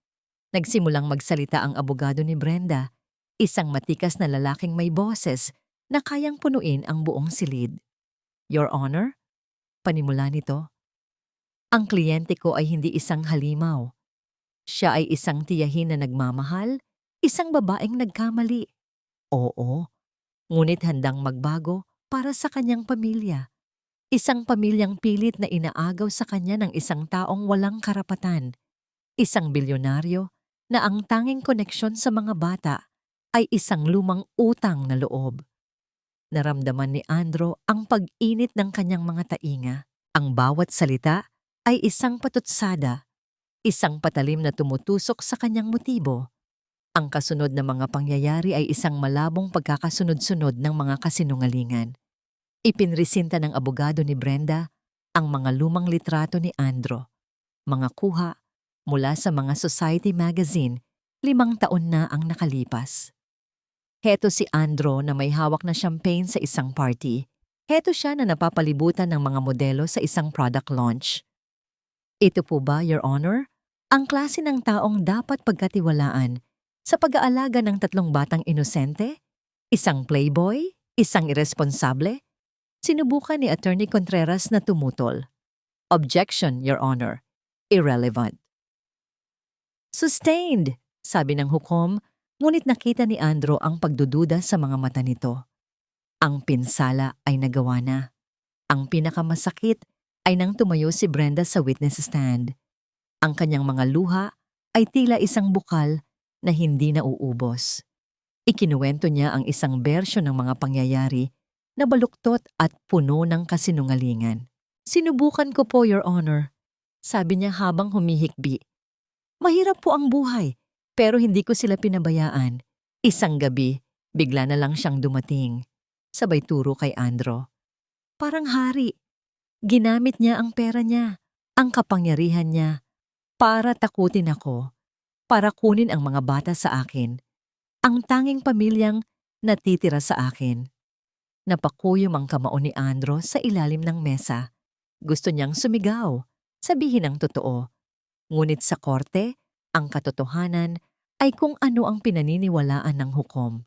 Nagsimulang magsalita ang abogado ni Brenda, isang matikas na lalaking may boses na kayang punuin ang buong silid. Your Honor, panimula nito. Ang kliyente ko ay hindi isang halimaw. Siya ay isang tiyahin na nagmamahal, isang babaeng nagkamali. Oo, ngunit handang magbago para sa kanyang pamilya. Isang pamilyang pilit na inaagaw sa kanya ng isang taong walang karapatan. Isang bilyonaryo na ang tanging koneksyon sa mga bata ay isang lumang utang na loob. Naramdaman ni Andro ang pag-init ng kanyang mga tainga. Ang bawat salita ay isang patutsada, isang patalim na tumutusok sa kanyang motibo. Ang kasunod na mga pangyayari ay isang malabong pagkakasunod-sunod ng mga kasinungalingan. Ipinresinta ng abogado ni Brenda ang mga lumang litrato ni Andro, mga kuha mula sa mga society magazine, 5 taon na ang nakalipas. Heto si Andro na may hawak na champagne sa isang party. Heto siya na napapalibutan ng mga modelo sa isang product launch. Ito po ba, Your Honor, ang klase ng taong dapat pagkatiwalaan sa pag-aalaga ng 3 batang inosente? Isang playboy? Isang irresponsable? Sinubukan ni Attorney Contreras na tumutol. Objection, Your Honor. Irrelevant. Sustained, sabi ng hukom, ngunit nakita ni Andro ang pagdududa sa mga mata nito. Ang pinsala ay nagawa na. Ang pinakamasakit ay nang tumayo si Brenda sa witness stand. Ang kanyang mga luha ay tila isang bukal na hindi nauubos. Ikinuwento niya ang isang bersyon ng mga pangyayari na baluktot at puno ng kasinungalingan. Sinubukan ko po, Your Honor, sabi niya habang humihikbi. Mahirap po ang buhay, pero hindi ko sila pinabayaan. Isang gabi, bigla na lang siyang dumating. Sabay turo kay Andro. Parang hari. Ginamit niya ang pera niya, ang kapangyarihan niya, para takutin ako, para kunin ang mga bata sa akin, ang tanging pamilyang natitira sa akin. Napakuyom ang kamao ni Andro sa ilalim ng mesa. Gusto niyang sumigaw, sabihin ang totoo. Ngunit sa korte, ang katotohanan ay kung ano ang pinaniniwalaan ng hukom.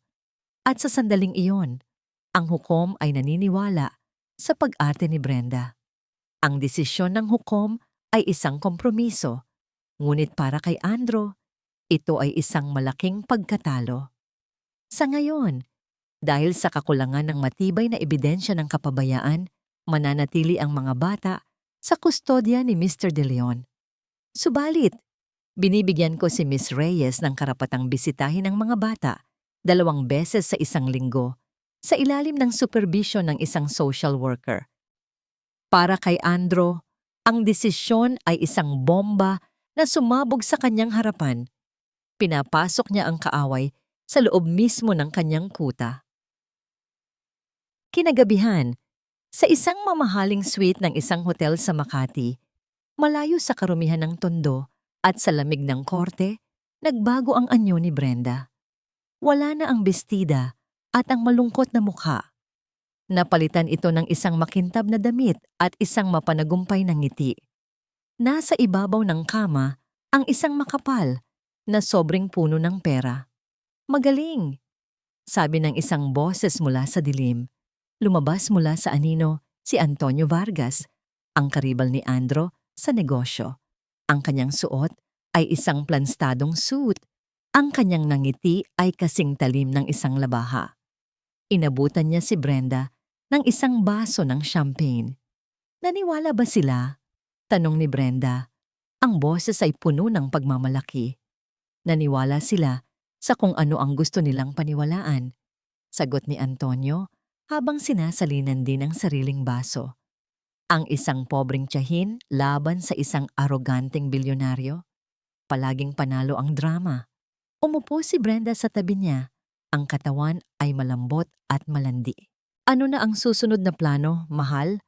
At sa sandaling iyon, ang hukom ay naniniwala sa pag-arte ni Brenda. Ang desisyon ng hukom ay isang kompromiso, ngunit para kay Andro, ito ay isang malaking pagkatalo. Sa ngayon, dahil sa kakulangan ng matibay na ebidensya ng kapabayaan, mananatili ang mga bata sa kustodya ni Mr. De Leon. Subalit, binibigyan ko si Miss Reyes ng karapatang bisitahin ang mga bata 2 beses sa isang linggo sa ilalim ng supervision ng isang social worker. Para kay Andro, ang desisyon ay isang bomba na sumabog sa kanyang harapan. Pinapasok niya ang kaaway sa loob mismo ng kanyang kuta. Kinagabihan, sa isang mamahaling suite ng isang hotel sa Makati, malayo sa karumihan ng tondo at sa lamig ng korte, nagbago ang anyo ni Brenda. Wala na ang bestida at ang malungkot na mukha. Napalitan ito ng isang makintab na damit at isang mapanagumpay na ngiti. Nasa ibabaw ng kama ang isang makapal na sobrang puno ng pera. "Magaling," sabi ng isang boses mula sa dilim. Lumabas mula sa anino si Antonio Vargas, ang karibal ni Andro sa negosyo. Ang kanyang suot ay isang planstadong suit. Ang kanyang nangiti ay kasing talim ng isang labaha. Inabutan niya si Brenda ng isang baso ng champagne. "Naniwala ba sila?" tanong ni Brenda. Ang boses ay puno ng pagmamalaki. "Naniwala sila sa kung ano ang gusto nilang paniwalaan," sagot ni Antonio habang sinasalinan din ang sariling baso. Ang isang pobreng tiyahin laban sa isang aroganteng bilyonaryo. Palaging panalo ang drama. Umupo si Brenda sa tabi niya. Ang katawan ay malambot at malandi. "Ano na ang susunod na plano, mahal?"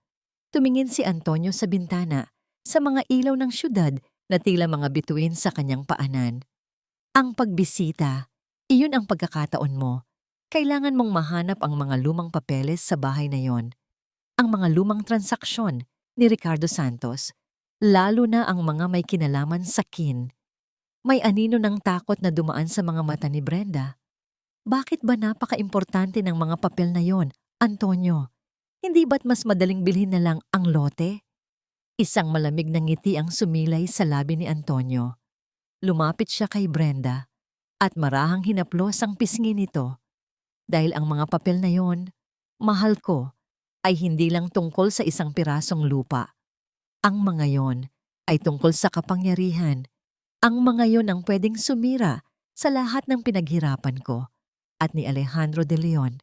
Tumingin si Antonio sa bintana, sa mga ilaw ng syudad na tila mga bituin sa kanyang paanan. "Ang pagbisita, iyon ang pagkakataon mo. Kailangan mong mahanap ang mga lumang papeles sa bahay na yon. Ang mga lumang transaksyon ni Ricardo Santos, lalo na ang mga may kinalaman sa kin." May anino ng takot na dumaan sa mga mata ni Brenda. "Bakit ba napaka-importante ng mga papel na yon, Antonio? Hindi ba't mas madaling bilhin na lang ang lote?" Isang malamig na ngiti ang sumilay sa labi ni Antonio. Lumapit siya kay Brenda at marahang hinaplos ang pisngi nito. "Dahil ang mga papel na yon, mahal ko, ay hindi lang tungkol sa isang pirasong lupa. Ang mga yon ay tungkol sa kapangyarihan. Ang mga yon ang pwedeng sumira sa lahat ng pinaghirapan ko at ni Alejandro de Leon."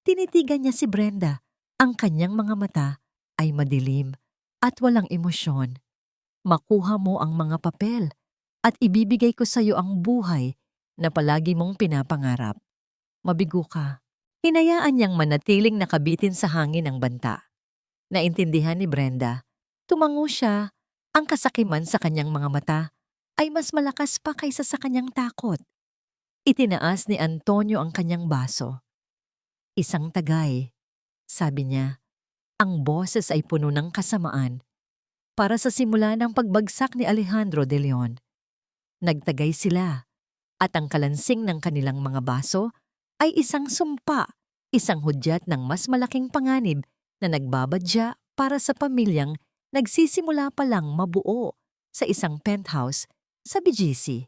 Tinitigan niya si Brenda. Ang kanyang mga mata ay madilim at walang emosyon. "Makuha mo ang mga papel at ibibigay ko sa iyo ang buhay na palagi mong pinapangarap." Mabigo ka. Hinayaan niyang manatiling nakabitin sa hangin ang banta. Naintindihan ni Brenda. Tumango siya. Ang kasakiman sa kanyang mga mata ay mas malakas pa kaysa sa kanyang takot. Itinaas ni Antonio ang kanyang baso. "Isang tagay," sabi niya. Ang boses ay puno ng kasamaan. "Para sa simula ng pagbagsak ni Alejandro de Leon." Nagtagay sila at ang kalansing ng kanilang mga baso ay isang sumpa, isang hudyat ng mas malaking panganib na nagbabadya para sa pamilyang nagsisimula pa lang mabuo sa isang penthouse sa BGC.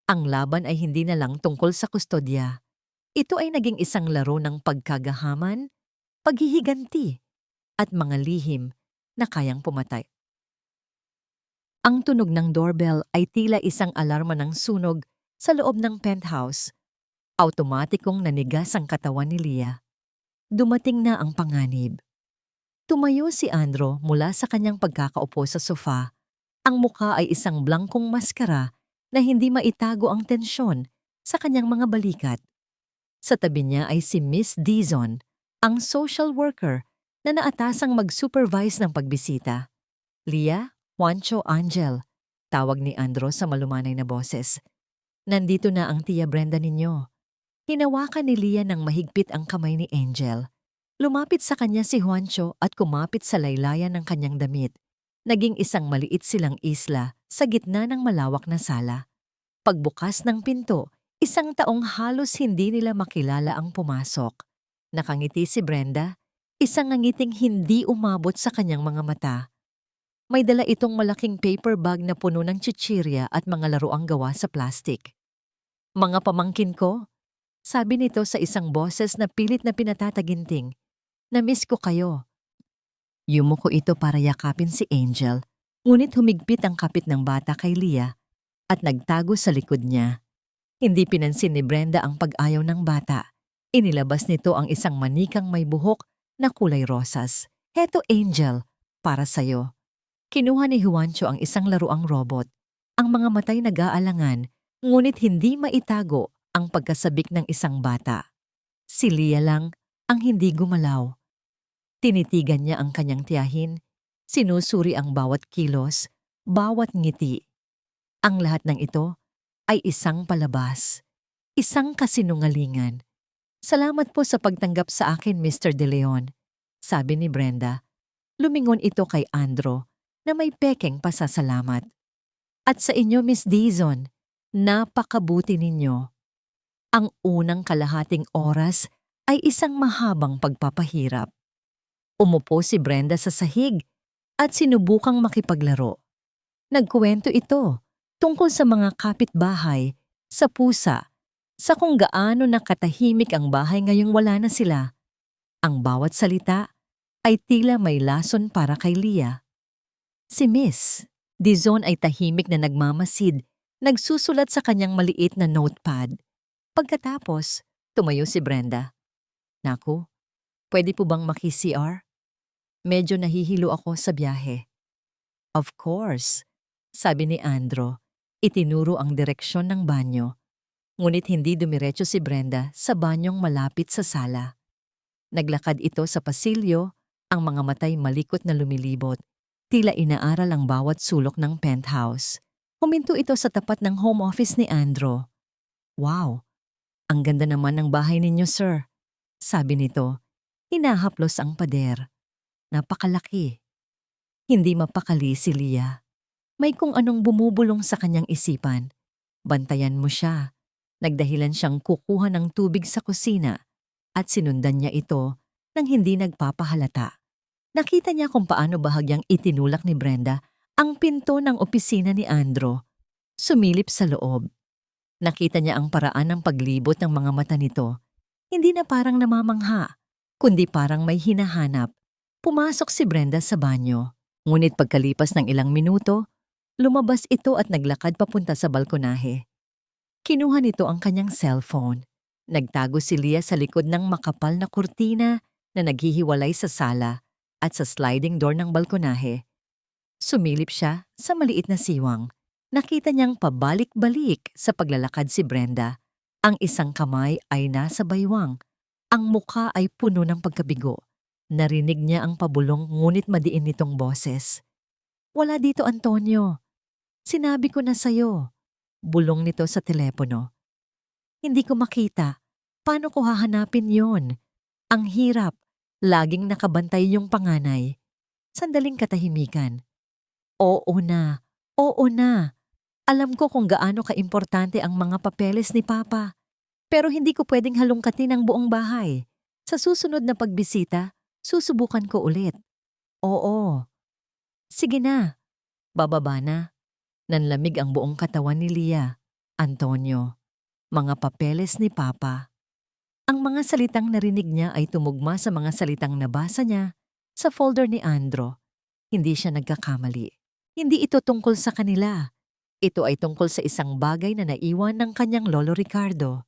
Ang laban ay hindi na lang tungkol sa kustodya. Ito ay naging isang laro ng pagkagahaman, paghihiganti, at mga lihim na kayang pumatay. Ang tunog ng doorbell ay tila isang alarma ng sunog sa loob ng penthouse. Automatikong nanigas ang katawan ni Leah. Dumating na ang panganib. Tumayo si Andro mula sa kanyang pagkakaupo sa sofa. Ang mukha ay isang blangkong maskara na hindi maitago ang tensyon sa kanyang mga balikat. Sa tabi niya ay si Miss Dizon, ang social worker na naatasang mag-supervise ng pagbisita. "Leah, Juancho, Angel," tawag ni Andro sa malumanay na boses. "Nandito na ang tiya Brenda ninyo." Hinawakan ni Leah ng mahigpit ang kamay ni Angel. Lumapit sa kanya si Juancho at kumapit sa laylayan ng kanyang damit. Naging isang maliit silang isla sa gitna ng malawak na sala. Pagbukas ng pinto, isang taong halos hindi nila makilala ang pumasok. Nakangiti si Brenda, isang ngangiting hindi umabot sa kanyang mga mata. May dala itong malaking paper bag na puno ng chichirya at mga laruang gawa sa plastik. "Mga pamangkin ko," sabi nito sa isang boses na pilit na pinatataginting. "Na-miss ko kayo." Yumuko ito para yakapin si Angel. Ngunit humigpit ang kapit ng bata kay Leah at nagtago sa likod niya. Hindi pinansin ni Brenda ang pag-ayaw ng bata. Inilabas nito ang isang manikang may buhok na kulay rosas. Heto Angel, para sa'yo. Kinuha ni Juancho ang isang laruang robot. Ang mga matay nag-aalangan, ngunit hindi maitago ang pagkasabik ng isang bata. Si Leah lang ang hindi gumalaw. Tinitigan niya ang kanyang tiyahin, sinusuri ang bawat kilos, bawat ngiti. Ang lahat ng ito ay isang palabas, isang kasinungalingan. Salamat po sa pagtanggap sa akin, Mr. De Leon, sabi ni Brenda. Lumingon ito kay Andro na may pekeng pasasalamat. At sa inyo, Miss Dizon, napakabuti ninyo. Ang unang kalahating oras ay isang mahabang pagpapahirap. Umupo si Brenda sa sahig at sinubukang makipaglaro. Nagkuwento ito tungkol sa mga kapitbahay, sa pusa, sa kung gaano nakatahimik ang bahay ngayong wala na sila. Ang bawat salita ay tila may lason para kay Leah. Si Miss Dizon ay tahimik na nagmamasid, nagsusulat sa kanyang maliit na notepad. Pagkatapos, tumayo si Brenda. Naku, pwede po bang maki-CR? Medyo nahihilo ako sa biyahe. Of course, sabi ni Andro. Itinuro ang direksyon ng banyo. Ngunit hindi dumiretso si Brenda sa banyong malapit sa sala. Naglakad ito sa pasilyo, ang mga matay malikot na lumilibot. Tila inaaral ang bawat sulok ng penthouse. Huminto ito sa tapat ng home office ni Andro. Wow, ang ganda naman ng bahay ninyo, sir. Sabi nito, hinahaplos ang pader. Napakalaki. Hindi mapakali si Leah. May kung anong bumubulong sa kanyang isipan. Bantayan mo siya. Nagdahilan siyang kukuha ng tubig sa kusina at sinundan niya ito nang hindi nagpapahalata. Nakita niya kung paano bahagyang itinulak ni Brenda ang pinto ng opisina ni Andro. Sumilip sa loob. Nakita niya ang paraan ng paglibot ng mga mata nito. Hindi na parang namamangha, kundi parang may hinahanap. Pumasok si Brenda sa banyo. Ngunit pagkalipas ng ilang minuto, lumabas ito at naglakad papunta sa balkonahe. Kinuha nito ang kanyang cellphone. Nagtago si Leah sa likod ng makapal na kurtina na naghihiwalay sa sala at sa sliding door ng balkonahe. Sumilip siya sa maliit na siwang. Nakita niyang pabalik-balik sa paglalakad si Brenda. Ang isang kamay ay nasa baywang. Ang mukha ay puno ng pagkabigo. Narinig niya ang pabulong ngunit madiin nitong boses. Wala dito, Antonio. Sinabi ko na sa'yo. Bulong nito sa telepono. Hindi ko makita. Paano ko hahanapin yon? Ang hirap. Laging nakabantay yung panganay. Sandaling katahimikan. Oo na. Oo na. Alam ko kung gaano kaimportante ang mga papeles ni Papa. Pero hindi ko pwedeng halongkatin ang buong bahay. Sa susunod na pagbisita, susubukan ko ulit. Oo. Sige na. Bababa na. Nanlamig ang buong katawan ni Leah. Antonio. Mga papeles ni Papa. Ang mga salitang narinig niya ay tumugma sa mga salitang nabasa niya sa folder ni Andro. Hindi siya nagkakamali. Hindi ito tungkol sa kanila. Ito ay tungkol sa isang bagay na naiwan ng kanyang lolo Ricardo.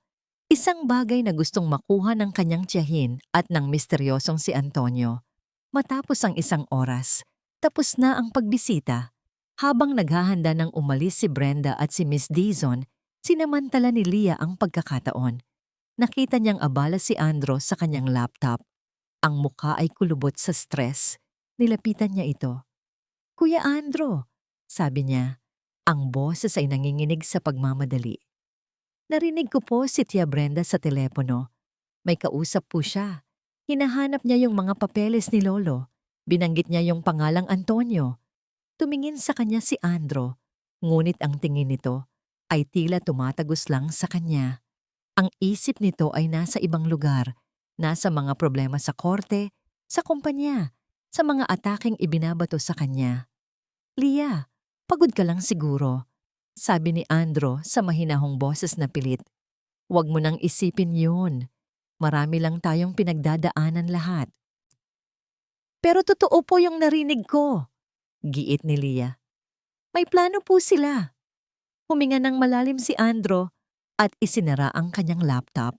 Isang bagay na gustong makuha ng kanyang tiyahin at ng misteryosong si Antonio. Matapos ang isang oras, tapos na ang pagbisita. Habang naghahanda ng umalis si Brenda at si Miss Dizon, sinamantala ni Leah ang pagkakataon. Nakita niyang abala si Andro sa kanyang laptop. Ang mukha ay kulubot sa stress. Nilapitan niya ito. Kuya Andro, sabi niya. Ang boses ay nanginginig sa pagmamadali. Narinig ko po si Tia Brenda sa telepono. May kausap po siya. Hinahanap niya yung mga papeles ni Lolo. Binanggit niya yung pangalang Antonio. Tumingin sa kanya si Andro. Ngunit ang tingin nito ay tila tumatagos lang sa kanya. Ang isip nito ay nasa ibang lugar, nasa mga problema sa korte, sa kumpanya, sa mga ataking ibinabato sa kanya. Leah, pagod ka lang siguro, sabi ni Andro sa mahinahong boses na pilit. Huwag mo nang isipin yun. Marami lang tayong pinagdadaanan lahat. Pero totoo po yung narinig ko, giit ni Leah. May plano po sila. Huminga ng malalim si Andro at isinara ang kanyang laptop.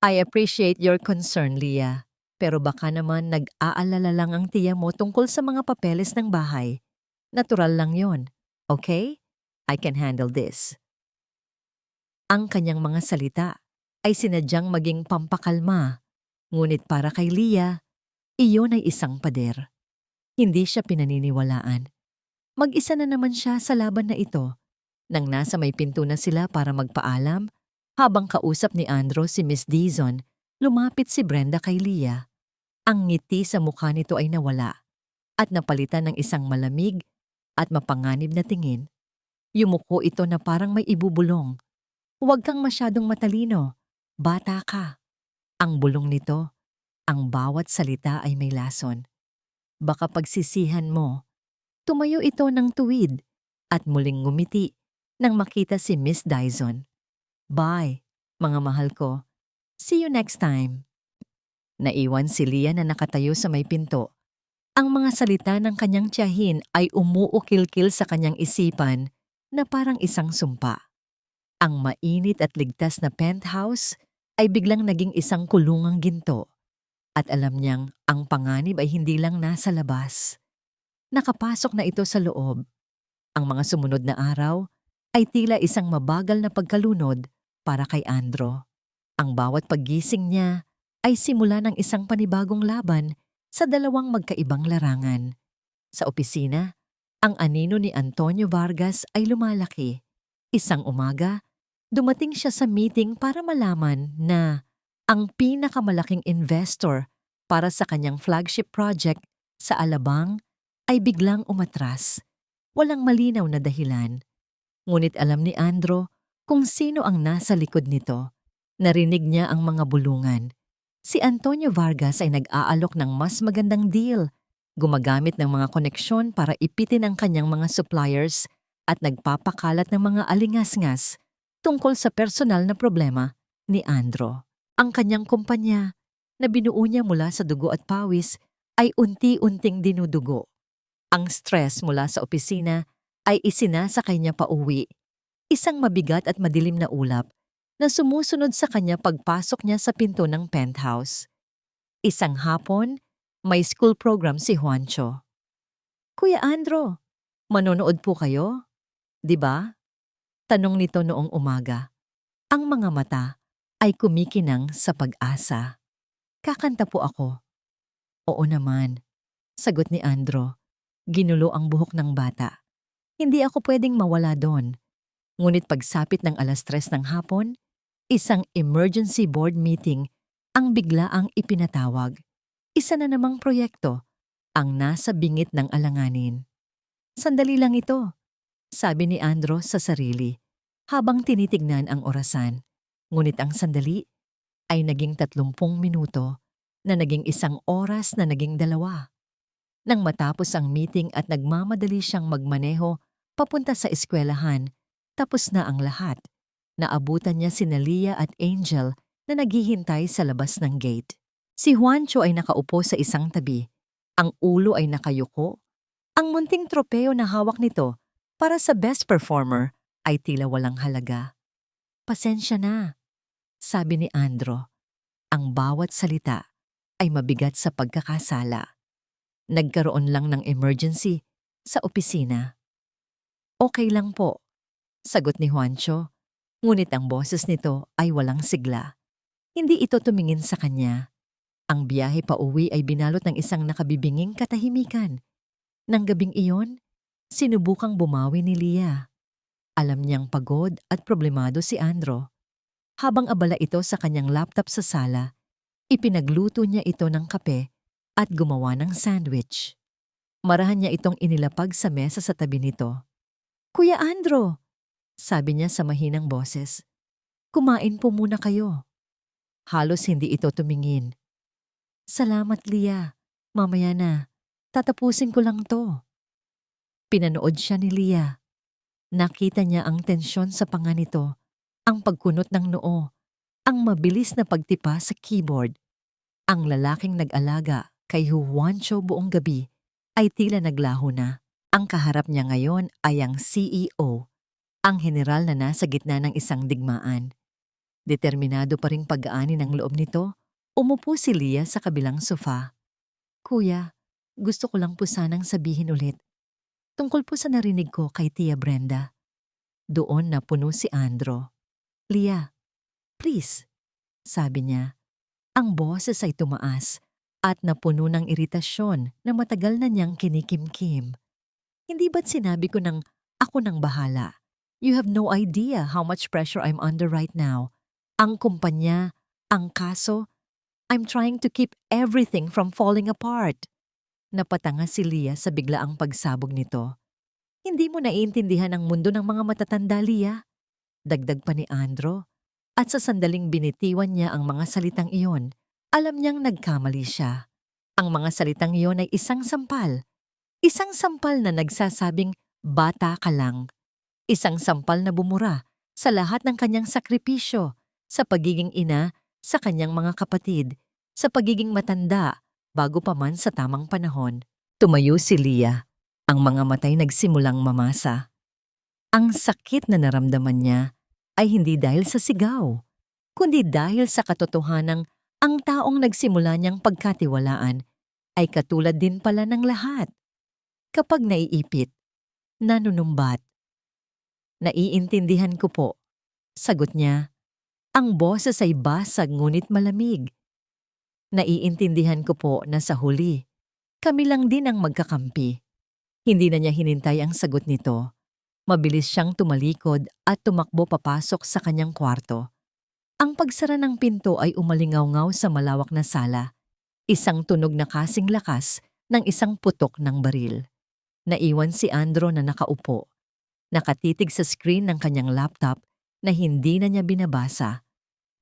I appreciate your concern, Leah. Pero baka naman nag-aalala lang ang tiya mo tungkol sa mga papeles ng bahay. Natural lang yon. Okay? I can handle this. Ang kanyang mga salita ay sinadyang maging pampakalma. Ngunit para kay Leah, iyon ay isang pader. Hindi siya pinaniniwalaan. Mag-isa na naman siya sa laban na ito. Nang nasa may pinto na sila para magpaalam, habang kausap ni Andro si Miss Dizon, lumapit si Brenda kay Leah. Ang ngiti sa mukha nito ay nawala at napalitan ng isang malamig at mapanganib na tingin. Yumuko ito na parang may ibubulong. Huwag kang masyadong matalino. Bata ka. Ang bulong nito, ang bawat salita ay may lason. Baka pagsisihan mo. Tumayo ito ng tuwid at muling ngumiti nang makita si Miss Dizon. Bye, mga mahal ko. See you next time. Naiwan si Leah na nakatayo sa may pinto. Ang mga salita ng kanyang tiyahin ay umuukil-kil sa kanyang isipan na parang isang sumpa. Ang mainit at ligtas na penthouse ay biglang naging isang kulungang ginto. At alam niyang ang panganib ay hindi lang nasa labas. Nakapasok na ito sa loob. Ang mga sumunod na araw ay tila isang mabagal na pagkalunod para kay Andro. Ang bawat paggising niya ay simula ng isang panibagong laban sa dalawang magkaibang larangan. Sa opisina, ang anino ni Antonio Vargas ay lumalaki. Isang umaga, dumating siya sa meeting para malaman na ang pinakamalaking investor para sa kanyang flagship project sa Alabang ay biglang umatras. Walang malinaw na dahilan. Ngunit alam ni Andro kung sino ang nasa likod nito. Narinig niya ang mga bulungan. Si Antonio Vargas ay nag-aalok ng mas magandang deal, gumagamit ng mga koneksyon para ipitin ang kanyang mga suppliers at nagpapakalat ng mga alingas-ngas tungkol sa personal na problema ni Andro. Ang kanyang kumpanya na binuo niya mula sa dugo at pawis ay unti-unting dinudugo. Ang stress mula sa opisina ay isinasakay niya pauwi. Isang mabigat at madilim na ulap na sumusunod sa kanya pagpasok niya sa pinto ng penthouse. Isang hapon, may school program si Juancho. Kuya Andro, manonood po kayo? 'Di ba? Tanong nito noong umaga. Ang mga mata ay kumikinang sa pag-asa. Kakanta po ako. Oo naman, sagot ni Andro. Ginulo ang buhok ng bata. Hindi ako pwedeng mawala doon. Ngunit pagsapit ng 3:00 ng hapon, isang emergency board meeting ang biglaang ipinatawag. Isa na namang proyekto ang nasa bingit ng alanganin. Sandali lang ito, sabi ni Andro sa sarili habang tinitignan ang orasan. Ngunit ang sandali ay naging 30 minuto na naging 1 oras na naging 2. Nang matapos ang meeting at nagmamadali siyang magmaneho papunta sa eskwelahan, tapos na ang lahat. Naabutan niya sina Leah at Angel na naghihintay sa labas ng gate. Si Juancho ay nakaupo sa isang tabi. Ang ulo ay nakayuko. Ang munting tropeo na hawak nito para sa best performer ay tila walang halaga. Pasensya na, sabi ni Andro. Ang bawat salita ay mabigat sa pagkakasala. Nagkaroon lang ng emergency sa opisina. Okay lang po, sagot ni Juancho. Ngunit ang boses nito ay walang sigla. Hindi ito tumingin sa kanya. Ang biyahe pa uwi ay binalot ng isang nakabibinging katahimikan. Nang gabing iyon, sinubukang bumawi ni Leah. Alam niyang pagod at problemado si Andro. Habang abala ito sa kanyang laptop sa sala, ipinagluto niya ito ng kape at gumawa ng sandwich. Marahan niya itong inilapag sa mesa sa tabi nito. Kuya Andro, sabi niya sa mahinang boses, kumain po muna kayo. Halos hindi ito tumingin. Salamat, Leah. Mamaya na. Tatapusin ko lang to. Pinanood siya ni Leah. Nakita niya ang tensyon sa panga nito, ang pagkunot ng noo, ang mabilis na pagtipa sa keyboard. Ang lalaking nag-alaga kay Juancho buong gabi ay tila naglaho na. Ang kaharap niya ngayon ay ang CEO, ang general na nasa gitna ng isang digmaan. Determinado pa ring pag-aani ng loob nito, umupo si Leah sa kabilang sofa. Kuya, gusto ko lang po sanang sabihin ulit. Tungkol po sa narinig ko kay Tia Brenda. Doon na puno si Andro. Leah, please, sabi niya. Ang boses ay tumaas at napuno ng iritasyon na matagal na niyang kinikimkim. Hindi ba't sinabi ko ng ako nang bahala? You have no idea how much pressure I'm under right now. Ang kumpanya, ang kaso, I'm trying to keep everything from falling apart. Napatanga si Leah sa biglaang pagsabog nito. Hindi mo naiintindihan ang mundo ng mga matatanda, Leah. Dagdag pa ni Andro. At sa sandaling binitiwan niya ang mga salitang iyon, alam niyang nagkamali siya. Ang mga salitang iyon ay isang sampal. Isang sampal na nagsasabing, bata ka lang. Isang sampal na bumura sa lahat ng kanyang sakripisyo, sa pagiging ina, sa kanyang mga kapatid, sa pagiging matanda, bago pa man sa tamang panahon. Tumayo si Leah. Ang mga matay nagsimulang mamasa. Ang sakit na naramdaman niya ay hindi dahil sa sigaw, kundi dahil sa katotohanang ang taong nagsimula niyang pagkatiwalaan ay katulad din pala ng lahat. Kapag naiipit, nanunumbat. Naiintindihan ko po, sagot niya. Ang boses ay basag ngunit malamig. Naiintindihan ko po na sa huli, kami lang din ang magkakampi. Hindi na niya hinintay ang sagot nito. Mabilis siyang tumalikod at tumakbo papasok sa kanyang kwarto. Ang pagsara ng pinto ay umalingaw-ngaw sa malawak na sala. Isang tunog na kasing lakas ng isang putok ng baril. Naiwan si Andro na nakaupo. Nakatitig sa screen ng kanyang laptop na hindi na niya binabasa.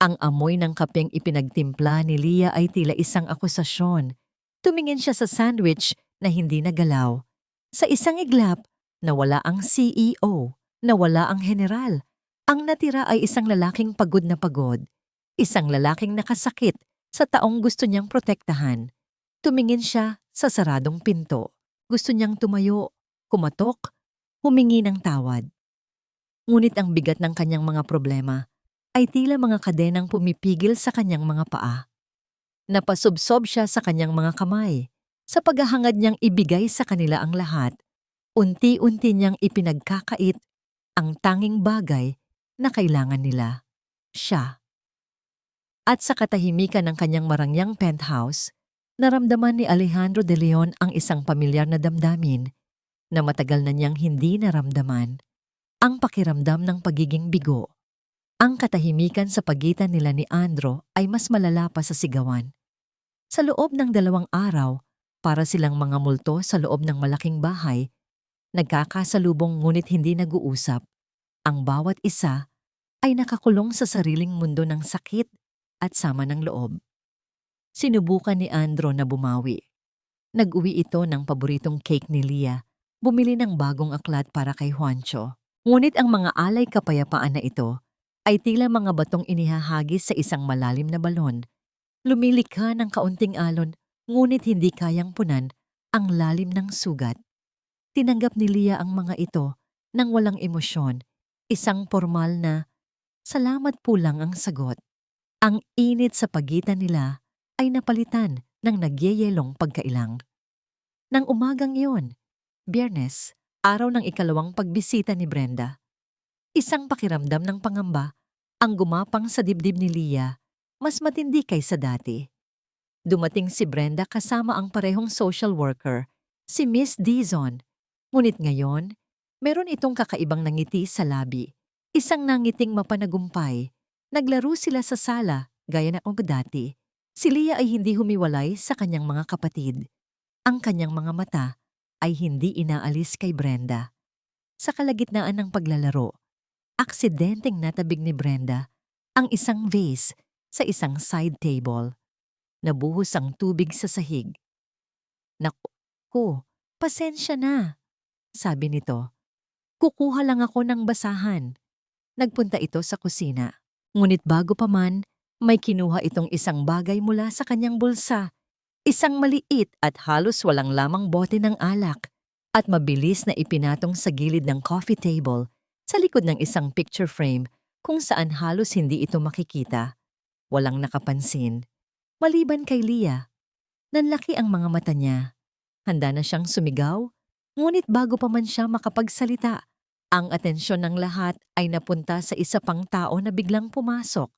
Ang amoy ng kapeng ipinagtimpla ni Leah ay tila isang akusasyon. Tumingin siya sa sandwich na hindi nagalaw. Sa isang iglap, nawala ang CEO, nawala ang general. Ang natira ay isang lalaking pagod na pagod. Isang lalaking nakasakit sa taong gusto niyang protektahan. Tumingin siya sa saradong pinto. Gusto niyang tumayo, kumatok, humingi ng tawad. Ngunit ang bigat ng kanyang mga problema ay tila mga kadenang pumipigil sa kanyang mga paa. Napasubsob siya sa kanyang mga kamay, sa paghahangad niyang ibigay sa kanila ang lahat. Unti-unti niyang ipinagkakait ang tanging bagay na kailangan nila, siya. At sa katahimikan ng kanyang marangyang penthouse, naramdaman ni Alejandro de Leon ang isang pamilyar na damdamin na matagal na niyang hindi naramdaman. Ang pakiramdam ng pagiging bigo. Ang katahimikan sa pagitan nila ni Andro ay mas malala pa sa sigawan. Sa loob ng 2 araw, para silang mga multo sa loob ng malaking bahay, nagkakasalubong ngunit hindi nag-uusap. Ang bawat isa ay nakakulong sa sariling mundo ng sakit at sama ng loob. Sinubukan ni Andro na bumawi. Nag-uwi ito ng paboritong cake ni Leah, bumili ng bagong aklat para kay Juancho. Ngunit ang mga alay kapayapaan na ito ay tila mga batong inihahagis sa isang malalim na balon. Lumilikha ng kaunting alon, ngunit hindi kayang punan ang lalim ng sugat. Tinanggap ni Leah ang mga ito nang walang emosyon, isang formal na, salamat po lang ang sagot. Ang init sa pagitan nila ay napalitan ng nagyeyelong pagkailang. Nang umagang iyon, Biyernes, araw ng ikalawang pagbisita ni Brenda. Isang pakiramdam ng pangamba ang gumapang sa dibdib ni Leah, mas matindi kaysa dati. Dumating si Brenda kasama ang parehong social worker, si Miss Dizon. Ngunit ngayon, meron itong kakaibang nangiti sa labi. Isang nangiting mapanagumpay. Naglaro sila sa sala, gaya ng dati. Si Leah ay hindi humiwalay sa kanyang mga kapatid. Ang kanyang mga mata ay hindi inaalis kay Brenda. Sa kalagitnaan ng paglalaro, aksidenteng natabig ni Brenda ang isang vase sa isang side table. Nabuhos ang tubig sa sahig. Naku, pasensya na, sabi nito. Kukuha lang ako ng basahan. Nagpunta ito sa kusina. Ngunit bago pa man, may kinuha itong isang bagay mula sa kanyang bulsa. Isang maliit at halos walang lamang bote ng alak. at mabilis na ipinatong sa gilid ng coffee table sa likod ng isang picture frame kung saan halos hindi ito makikita. Walang nakapansin. Maliban kay Leah, nanlaki ang mga mata niya. Handa na siyang sumigaw, ngunit bago pa man siya makapagsalita, ang atensyon ng lahat ay napunta sa isa pang tao na biglang pumasok.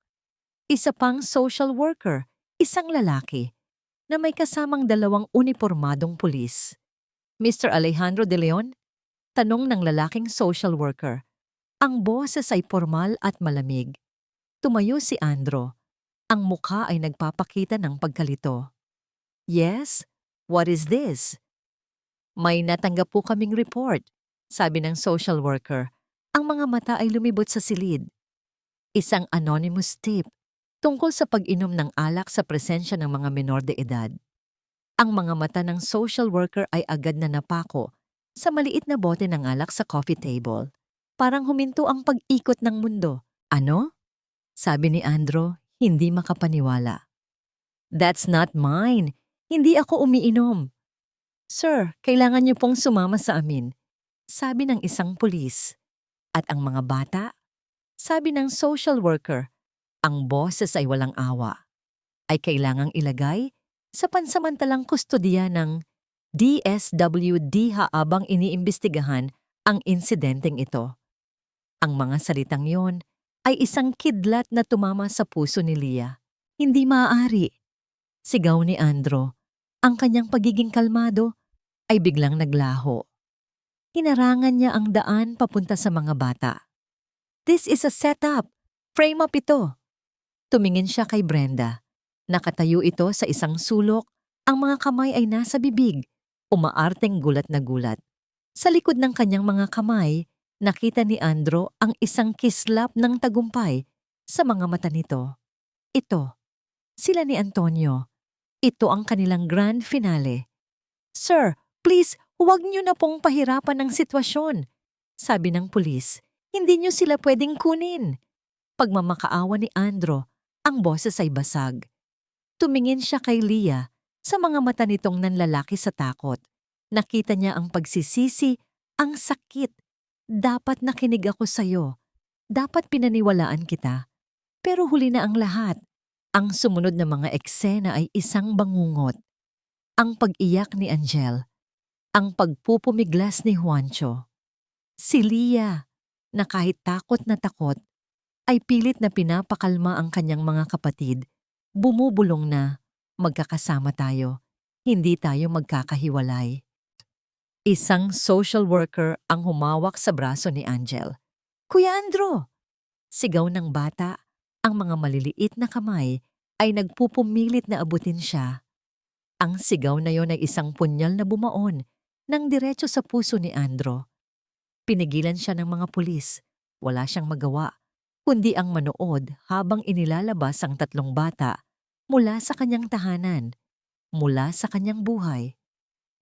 Isa pang social worker, isang lalaki, na may kasamang dalawang unipormadong pulis. Mr. Alejandro de Leon? Tanong ng lalaking social worker. Ang boses ay formal at malamig. Tumayo si Andro. Ang mukha ay nagpapakita ng pagkalito. Yes? What is this? May natanggap po kaming report, sabi ng social worker. Ang mga mata ay lumibot sa silid. Isang anonymous tip tungkol sa pag-inom ng alak sa presensya ng mga menor de edad. Ang mga mata ng social worker ay agad na napako sa maliit na bote ng alak sa coffee table. Parang huminto ang pag-ikot ng mundo. Ano? Sabi ni Andro, hindi makapaniwala. That's not mine. Hindi ako umiinom. Sir, kailangan niyo pong sumama sa amin, sabi ng isang pulis. At ang mga bata? Sabi ng social worker, ang boses ay walang awa. Ay kailangang ilagay sa pansamantalang kustodiya ng DSWD habang iniimbestigahan ang insidenteng ito. Ang mga salitang yon ay isang kidlat na tumama sa puso ni Leah. Hindi maaari. Sigaw ni Andro. Ang kanyang pagiging kalmado ay biglang naglaho. Hinarangan niya ang daan papunta sa mga bata. This is a setup. Frame up ito. Tumingin siya kay Brenda. Nakatayo ito sa isang sulok. Ang mga kamay ay nasa bibig. Umaarteng gulat na gulat. Sa likod ng kanyang mga kamay, nakita ni Andro ang isang kislap ng tagumpay sa mga mata nito. Ito, sila ni Antonio. Ito ang kanilang grand finale. Sir, please, huwag niyo na pong pahirapan ng sitwasyon. Sabi ng pulis, hindi niyo sila pwedeng kunin. Pagmamakaawa ni Andro, ang boses ay basag. Tumingin siya kay Leah sa mga mata nitong nanlalaki sa takot. Nakita niya ang pagsisisi, ang sakit. Dapat nakinig ako sa'yo. Dapat pinaniwalaan kita. Pero huli na ang lahat. Ang sumunod na mga eksena ay isang bangungot. Ang pag-iyak ni Angel. Ang pagpupumiglas ni Juancho. Si Leah, na kahit takot na takot, ay pilit na pinapakalma ang kanyang mga kapatid. Bumubulong na, magkakasama tayo. Hindi tayo magkakahiwalay. Isang social worker ang humawak sa braso ni Angel. Kuya Andro! Sigaw ng bata, ang mga maliliit na kamay ay nagpupumilit na abutin siya. Ang sigaw na yon ay isang punyal na bumaon nang diretso sa puso ni Andro. Pinigilan siya ng mga pulis. Wala siyang magawa, kundi ang manood habang inilalabas ang tatlong bata mula sa kanyang tahanan, mula sa kanyang buhay.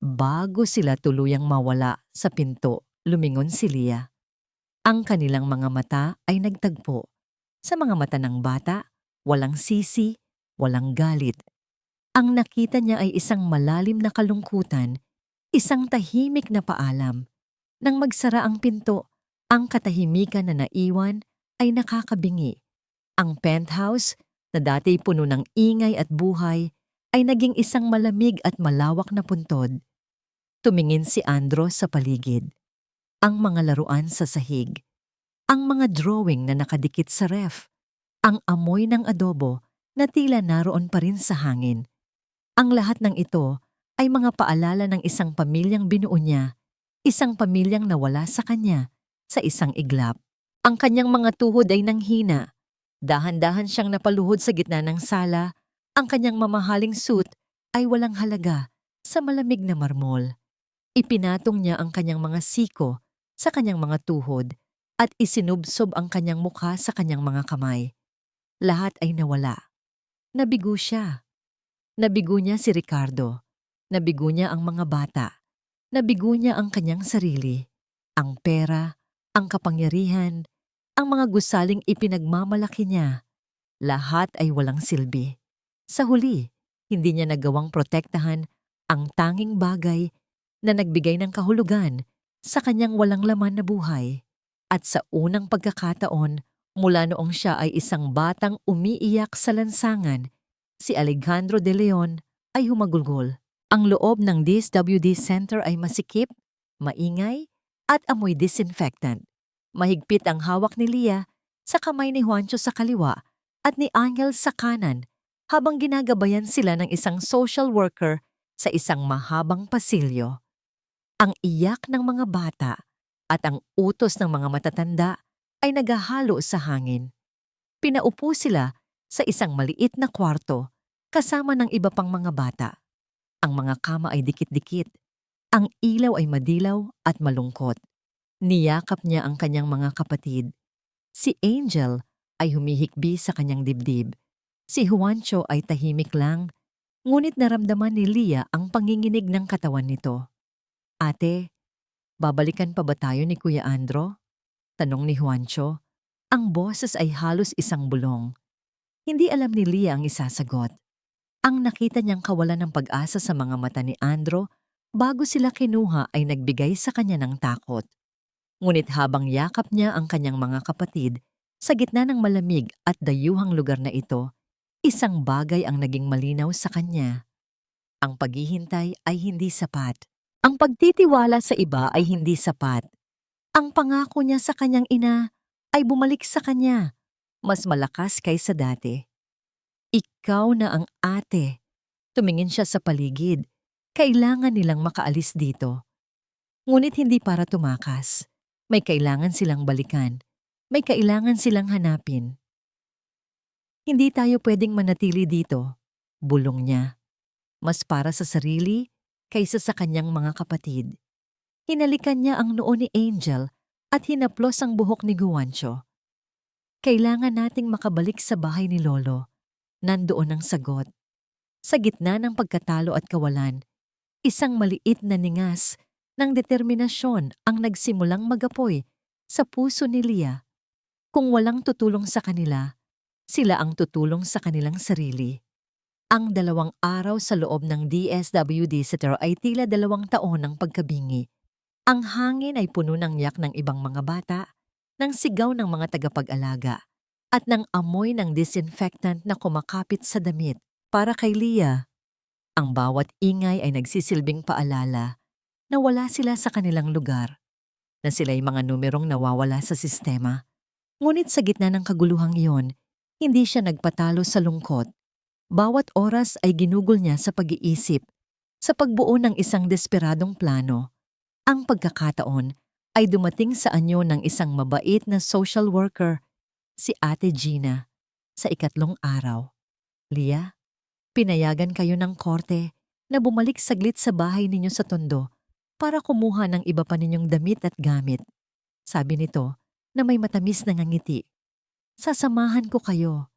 Bago sila tuluyang mawala sa pinto, lumingon si Leah. Ang kanilang mga mata ay nagtagpo. Sa mga mata ng bata, walang sisi, walang galit. Ang nakita niya ay isang malalim na kalungkutan, isang tahimik na paalam. Nang magsara ang pinto, ang katahimikan na naiwan ay nakakabingi. Ang penthouse, na dati puno ng ingay at buhay, ay naging isang malamig at malawak na puntod. Tumingin si Andro sa paligid. Ang mga laruan sa sahig. Ang mga drawing na nakadikit sa ref. Ang amoy ng adobo na tila naroon pa rin sa hangin. Ang lahat ng ito ay mga paalala ng isang pamilyang binuo niya, isang pamilyang nawala sa kanya sa isang iglap. Ang kanyang mga tuhod ay nanghina. Dahan-dahan siyang napaluhod sa gitna ng sala. Ang kanyang mamahaling suit ay walang halaga sa malamig na marmol. Ipinatong niya ang kanyang mga siko sa kanyang mga tuhod at isinubsob ang kanyang mukha sa kanyang mga kamay. Lahat ay nawala. Nabigo siya. Nabigo niya si Ricardo. Nabigo niya ang mga bata. Nabigo niya ang kanyang sarili. Ang pera, ang kapangyarihan, ang mga gusaling ipinagmamalaki niya. Lahat ay walang silbi. Sa huli, hindi niya nagawang protektahan ang tanging bagay na nagbigay ng kahulugan sa kanyang walang laman na buhay. At sa unang pagkakataon, mula noong siya ay isang batang umiiyak sa lansangan, si Alejandro de Leon ay humagulgol. Ang loob ng DSWD Center ay masikip, maingay, at amoy disinfectant. Mahigpit ang hawak ni Lia sa kamay ni Juancho sa kaliwa at ni Angel sa kanan habang ginagabayan sila ng isang social worker sa isang mahabang pasilyo. Ang iyak ng mga bata at ang utos ng mga matatanda ay naghahalo sa hangin. Pinaupo sila sa isang maliit na kwarto kasama ng iba pang mga bata. Ang mga kama ay dikit-dikit. Ang ilaw ay madilaw at malungkot. Niyakap niya ang kanyang mga kapatid. Si Angel ay humihikbi sa kanyang dibdib. Si Juancho ay tahimik lang, ngunit naramdaman ni Lia ang panginginig ng katawan nito. Ate, babalikan pa ba tayo ni Kuya Andro? Tanong ni Juancho. Ang boses ay halos isang bulong. Hindi alam ni Lia ang isasagot. Ang nakita niyang kawalan ng pag-asa sa mga mata ni Andro bago sila kinuha ay nagbigay sa kanya ng takot. Ngunit habang yakap niya ang kanyang mga kapatid sa gitna ng malamig at dayuhang lugar na ito, isang bagay ang naging malinaw sa kanya. Ang paghihintay ay hindi sapat. Ang pagtitiwala sa iba ay hindi sapat. Ang pangako niya sa kanyang ina ay bumalik sa kanya, mas malakas kaysa dati. Ikaw na ang ate. Tumingin siya sa paligid. Kailangan nilang makaalis dito. Ngunit hindi para tumakas. May kailangan silang balikan. May kailangan silang hanapin. Hindi tayo pwedeng manatili dito, bulong niya. Mas para sa sarili kaysa sa kanyang mga kapatid. Hinalikan niya ang noo ni Angel at hinaplos ang buhok ni Juancho. Kailangan nating makabalik sa bahay ni Lolo. Nandoon ang sagot. Sa gitna ng pagkatalo at kawalan, isang maliit na ningas ng determinasyon ang nagsimulang magapoy sa puso ni Lia. Kung walang tutulong sa kanila, sila ang tutulong sa kanilang sarili. Ang 2 araw sa loob ng DSWD Center ay tila 2 taon ng pagkabingi. Ang hangin ay puno ng yak ng ibang mga bata, ng sigaw ng mga tagapag-alaga, at ng amoy ng disinfectant na kumakapit sa damit. Para kay Lia, ang bawat ingay ay nagsisilbing paalala na wala sila sa kanilang lugar, na sila'y mga numerong nawawala sa sistema. Ngunit sa gitna ng kaguluhang iyon, hindi siya nagpatalo sa lungkot. Bawat oras ay ginugol niya sa pag-iisip, sa pagbuo ng isang desperadong plano. Ang pagkakataon ay dumating sa anyo ng isang mabait na social worker, si Ate Gina, sa 3 araw. Lia, pinayagan kayo ng korte na bumalik saglit sa bahay ninyo sa Tondo para kumuha ng iba pa ninyong damit at gamit. Sabi nito na may matamis na ngangiti. Sasamahan ko kayo.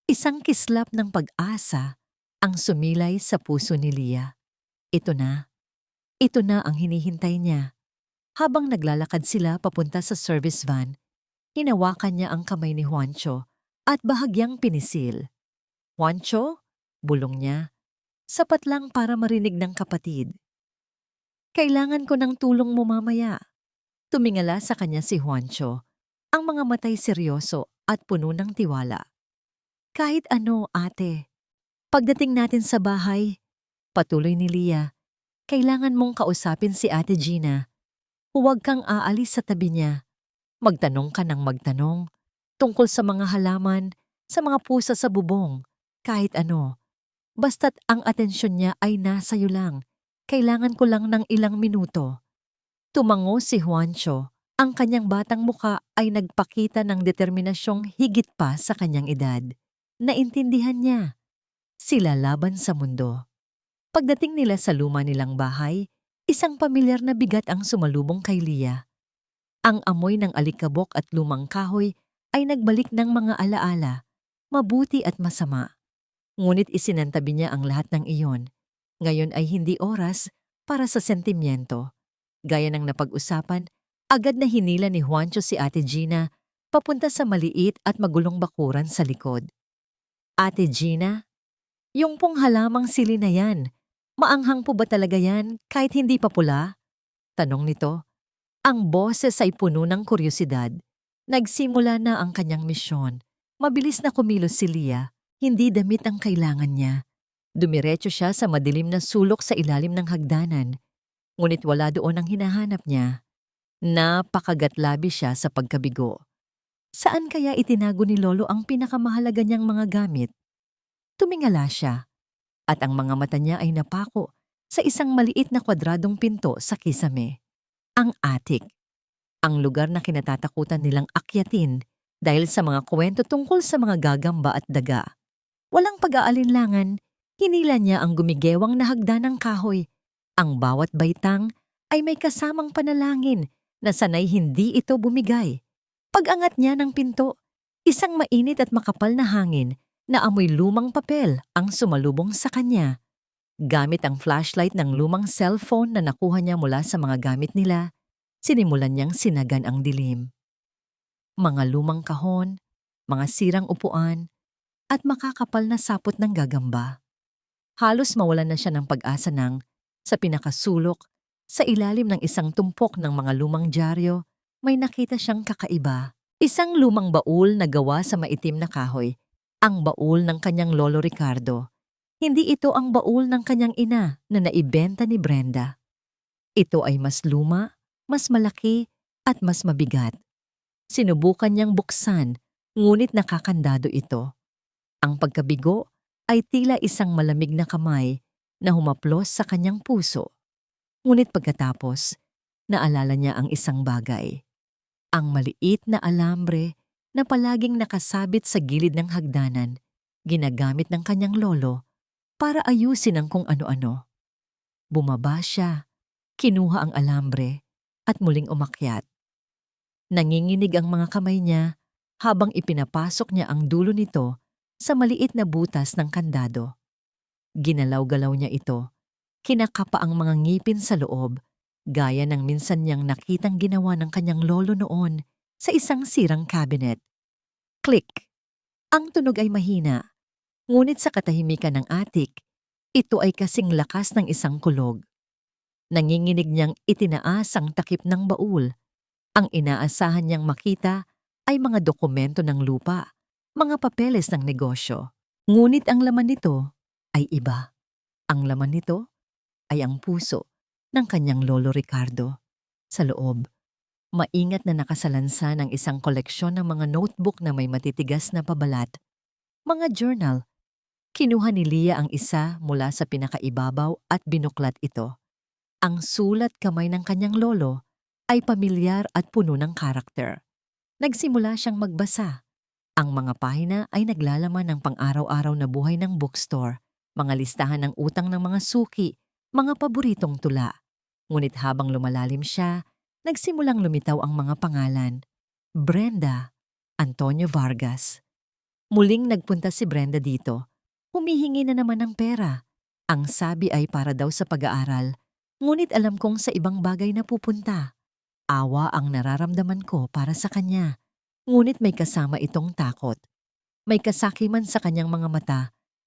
Isang kislap ng pag-asa ang sumilay sa puso ni Lia. Ito na ang hinihintay niya. Habang naglalakad sila papunta sa service van, hinawakan niya ang kamay ni Juancho at bahagyang pinisil. Juancho, bulong niya, sapat lang para marinig ng kapatid. Kailangan ko ng tulong mo mamaya. Tumingala sa kanya si Juancho, ang mga matay seryoso at puno ng tiwala. Kahit ano, ate. Pagdating natin sa bahay, patuloy ni Lia, kailangan mong kausapin si Ate Gina. Huwag kang aalis sa tabi niya. Magtanong ka ng magtanong tungkol sa mga halaman, sa mga pusa sa bubong, kahit ano. Basta't ang atensyon niya ay nasa'yo lang. Kailangan ko lang ng ilang minuto. Tumango si Juancho. Ang kanyang batang muka ay nagpakita ng determinasyong higit pa sa kanyang edad. Naintindihan niya. Sila laban sa mundo. Pagdating nila sa luma nilang bahay, isang pamilyar na bigat ang sumalubong kay Lia. Ang amoy ng alikabok at lumang kahoy ay nagbalik ng mga alaala, mabuti at masama. Ngunit isinantabi niya ang lahat ng iyon. Ngayon ay hindi oras para sa sentimiento. Gaya ng napag-usapan, agad na hinila ni Juancho si Ate Gina papunta sa maliit at magulong bakuran sa likod. Ate Gina, yung pong halamang sili na yan, Maanghang po ba talaga yan kahit hindi pa pula? Tanong nito. Ang boses ay puno ng kuryosidad. Nagsimula na ang kanyang misyon. Mabilis na kumilos si Leah. Hindi damit ang kailangan niya. Dumiretso siya sa madilim na sulok sa ilalim ng hagdanan. Ngunit wala doon ang hinahanap niya. Napakagatlabi siya sa pagkabigo. Saan kaya itinago ni Lolo ang pinakamahalaga niyang mga gamit? Tumingala siya at ang mga mata niya ay napako sa isang maliit na kwadradong pinto sa kisame. Ang attic. Ang lugar na kinatatakutan nilang akyatin dahil sa mga kwento tungkol sa mga gagamba at daga. Walang pag-aalinlangan, hinila niya ang gumigewang na hagdan ng kahoy. Ang bawat baitang ay may kasamang panalangin na sanay hindi ito bumigay. Pag-angat niya ng pinto, isang mainit at makapal na hangin na amoy lumang papel ang sumalubong sa kanya. Gamit ang flashlight ng lumang cellphone na nakuha niya mula sa mga gamit nila, sinimulan niyang sinagan ang dilim. Mga lumang kahon, mga sirang upuan, at makakapal na sapot ng gagamba. Halos mawalan na siya ng pag-asa nang, sa pinakasulok, sa ilalim ng isang tumpok ng mga lumang dyaryo, may nakita siyang kakaiba. Isang lumang baul na gawa sa maitim na kahoy. Ang baul ng kanyang lolo Ricardo. Hindi ito ang baul ng kanyang ina na naibenta ni Brenda. Ito ay mas luma, mas malaki, at mas mabigat. Sinubukan niyang buksan, ngunit nakakandado ito. Ang pagkabigo ay tila isang malamig na kamay na humaplos sa kanyang puso. Ngunit pagkatapos, naalala niya ang isang bagay. Ang maliit na alambre na palaging nakasabit sa gilid ng hagdanan, ginagamit ng kanyang lolo para ayusin ang kung ano-ano. Bumaba siya, kinuha ang alambre at muling umakyat. Nanginginig ang mga kamay niya habang ipinapasok niya ang dulo nito sa maliit na butas ng kandado. Ginalaw-galaw niya ito, kinakapa ang mga ngipin sa loob, gaya ng minsan niyang nakitang ginawa ng kanyang lolo noon sa isang sirang cabinet. Click! Ang tunog ay mahina, ngunit sa katahimikan ng attic, ito ay kasing lakas ng isang kulog. Nanginginig niyang itinaas ang takip ng baul. Ang inaasahan niyang makita ay mga dokumento ng lupa, mga papeles ng negosyo. Ngunit ang laman nito ay iba. Ang laman nito ay ang puso ng kanyang lolo Ricardo. Sa loob, maingat na nakasalansa ng isang koleksyon ng mga notebook na may matitigas na pabalat. Mga journal. Kinuha ni Leah ang isa mula sa pinakaibabaw at binuklat ito. Ang sulat kamay ng kanyang lolo ay pamilyar at puno ng karakter. Nagsimula siyang magbasa. Ang mga pahina ay naglalaman ng pang-araw-araw na buhay ng bookstore, mga listahan ng utang ng mga suki, mga paboritong tula. Ngunit habang lumalalim siya, nagsimulang lumitaw ang mga pangalan. Brenda, Antonio Vargas. Muling nagpunta si Brenda dito. Humihingi na naman ng pera. Ang sabi ay para daw sa pag-aaral, ngunit alam kong sa ibang bagay na pupunta. Awa ang nararamdaman ko para sa kanya, ngunit may kasama itong takot. May kasakiman sa kanyang mga mata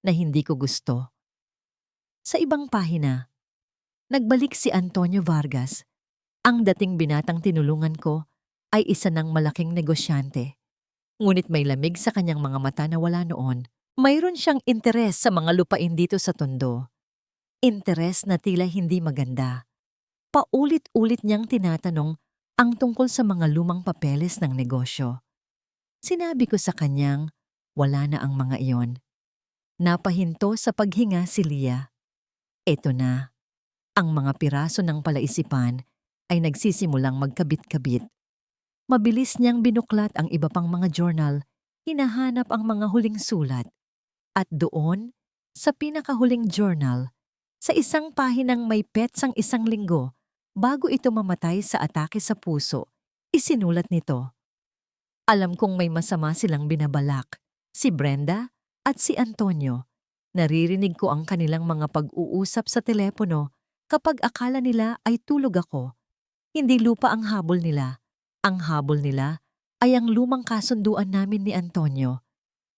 na hindi ko gusto. Sa ibang pahina, nagbalik si Antonio Vargas. Ang dating binatang tinulungan ko ay isa ng malaking negosyante. Ngunit may lamig sa kanyang mga mata na wala noon. Mayroon siyang interes sa mga lupain dito sa Tondo. Interes na tila hindi maganda. Paulit-ulit niyang tinatanong ang tungkol sa mga lumang papeles ng negosyo. Sinabi ko sa kanyang, wala na ang mga iyon. Napahinto sa paghinga si Leah. Eto na, ang mga piraso ng palaisipan ay nagsisimulang magkabit-kabit. Mabilis niyang binuklat ang iba pang mga journal, hinahanap ang mga huling sulat. At doon, sa pinakahuling journal, sa isang pahinang may petsang 1 linggo, bago ito mamatay sa atake sa puso, isinulat nito. Alam kong may masama silang binabalak, si Brenda at si Antonio. Naririnig ko ang kanilang mga pag-uusap sa telepono kapag akala nila ay tulog ako. Hindi lupa ang habol nila. Ang habol nila ay ang lumang kasunduan namin ni Antonio.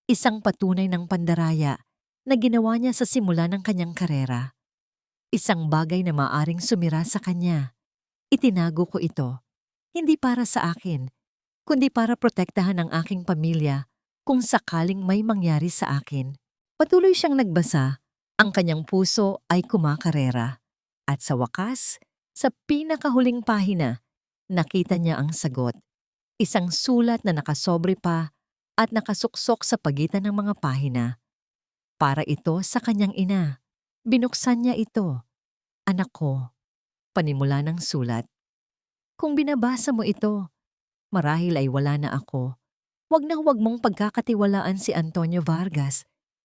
Isang patunay ng pandaraya na ginawa niya sa simula ng kanyang karera. Isang bagay na maaring sumira sa kanya. Itinago ko ito, hindi para sa akin, kundi para protektahan ang aking pamilya kung sakaling may mangyari sa akin. Patuloy siyang nagbasa, ang kanyang puso ay kumakarera. At sa wakas, sa pinakahuling pahina, nakita niya ang sagot. Isang sulat na nakasobre pa at nakasuksok sa pagitan ng mga pahina. Para ito sa kanyang ina. Binuksan niya ito. Anak ko, panimula ng sulat. Kung binabasa mo ito, marahil ay wala na ako. Huwag mong pagkakatiwalaan si Antonio Vargas.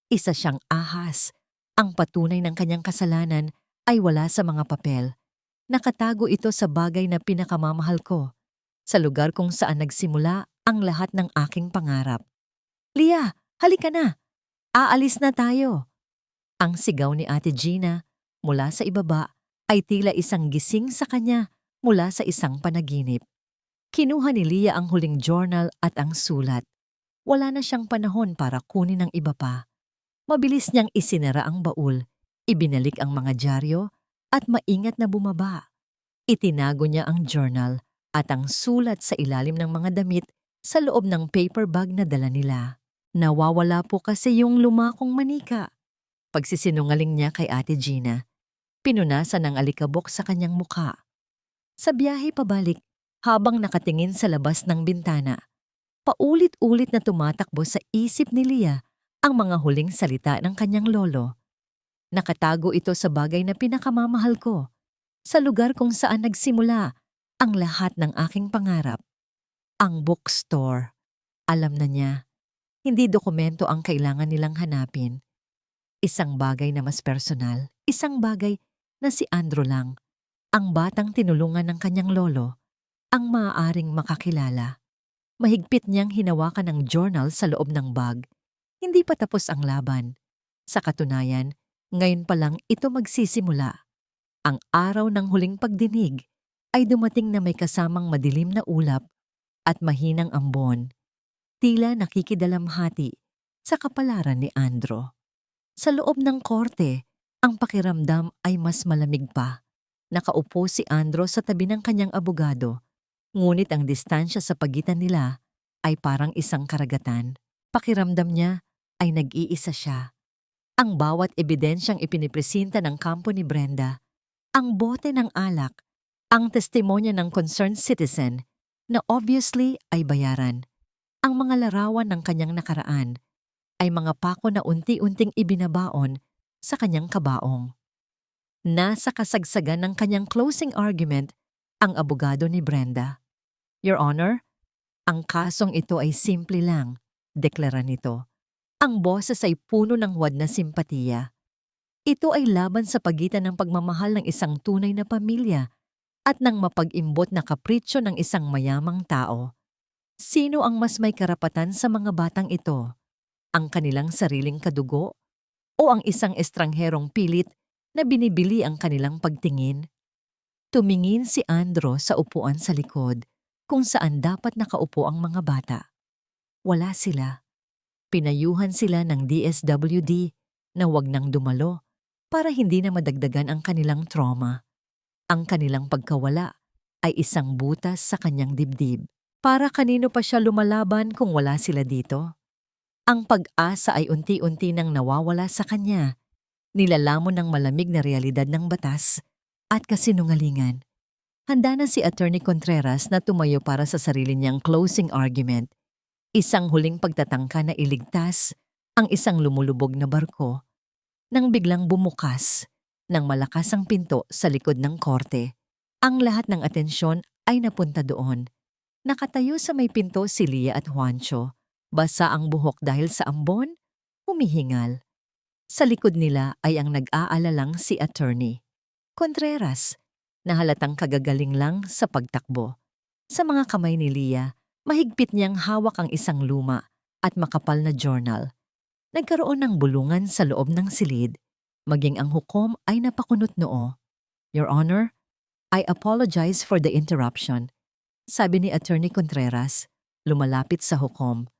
Isa siyang ahas. Ang patunay ng kanyang kasalanan ay wala sa mga papel. Nakatago ito sa bagay na pinakamamahal ko, sa lugar kung saan nagsimula ang lahat ng aking pangarap. Lia, halika na! Aalis na tayo! Ang sigaw ni Ate Gina mula sa ibaba ay tila isang gising sa kanya mula sa isang panaginip. Kinuha ni Lia ang huling journal at ang sulat. Wala na siyang panahon para kunin ang iba pa. Mabilis niyang isinara ang baul, ibinalik ang mga dyaryo at maingat na bumaba. Itinago niya ang journal at ang sulat sa ilalim ng mga damit sa loob ng paper bag na dala nila. Nawawala po kasi yung lumakong manika. Pagsisinungaling niya kay Ate Gina, pinunasan ng alikabok sa kanyang mukha. Sa biyahe pabalik, habang nakatingin sa labas ng bintana, paulit-ulit na tumatakbo sa isip ni Lia ang mga huling salita ng kanyang lolo. Nakatago ito sa bagay na pinakamamahal ko, sa lugar kung saan nagsimula ang lahat ng aking pangarap. Ang bookstore. Alam na niya, hindi dokumento ang kailangan nilang hanapin. Isang bagay na mas personal, isang bagay na si Andrew lang, ang batang tinulungan ng kanyang lolo, ang maaaring makakilala. Mahigpit niyang hinawakan ang journal sa loob ng bag. Hindi pa tapos ang laban. Sa katunayan, ngayon pa lang ito magsisimula. Ang araw ng huling pagdinig ay dumating na may kasamang madilim na ulap at mahinang ambon. Tila nakikidalamhati sa kapalaran ni Andrew. Sa loob ng korte, ang pakiramdam ay mas malamig pa. Nakaupo si Andrew sa tabi ng kanyang abogado, ngunit ang distansya sa pagitan nila ay parang isang karagatan. Pakiramdam niya ay nag-iisa siya. Ang bawat ebidensyang ipinipresenta ng kampo ni Brenda, ang bote ng alak, ang testimonya ng concerned citizen na obviously ay bayaran, ang mga larawan ng kanyang nakaraan, ay mga pako na unti-unting ibinabaon sa kanyang kabaong. Nasa kasagsagan ng kanyang closing argument ang abogado ni Brenda. Your Honor, ang kasong ito ay simple lang, deklara nito. Ang boses ay puno ng huwad na simpatiya. Ito ay laban sa pagitan ng pagmamahal ng isang tunay na pamilya at ng mapag-imbot na kapritsyo ng isang mayamang tao. Sino ang mas may karapatan sa mga batang ito? Ang kanilang sariling kadugo o ang isang estrangherong pilit na binibili ang kanilang pagtingin? Tumingin si Andrew sa upuan sa likod kung saan dapat nakaupo ang mga bata. Wala sila. Pinayuhan sila ng DSWD na wag nang dumalo para hindi na madagdagan ang kanilang trauma. Ang kanilang pagkawala ay isang butas sa kanyang dibdib. Para kanino pa siya lumalaban kung wala sila dito? Ang pag-asa ay unti-unti nang nawawala sa kanya, nilalamon ng malamig na realidad ng batas at kasinungalingan. Handa na si Attorney Contreras na tumayo para sa sarili niyang closing argument, isang huling pagtatangka na iligtas ang isang lumulubog na barko. Nang biglang bumukas ng malakas ang pinto sa likod ng korte, ang lahat ng atensyon ay napunta doon. Nakatayo sa may pinto si Lia at Juancho. Basa ang buhok dahil sa ambon, humihingal. Sa likod nila ay ang nag-aalalang si Attorney Contreras, na halatang kagagaling lang sa pagtakbo. Sa mga kamay ni Lia, mahigpit niyang hawak ang isang luma at makapal na journal. Nagkaroon ng bulungan sa loob ng silid, maging ang hukom ay napakunot noo. Your Honor, I apologize for the interruption, sabi ni Attorney Contreras, lumalapit sa hukom.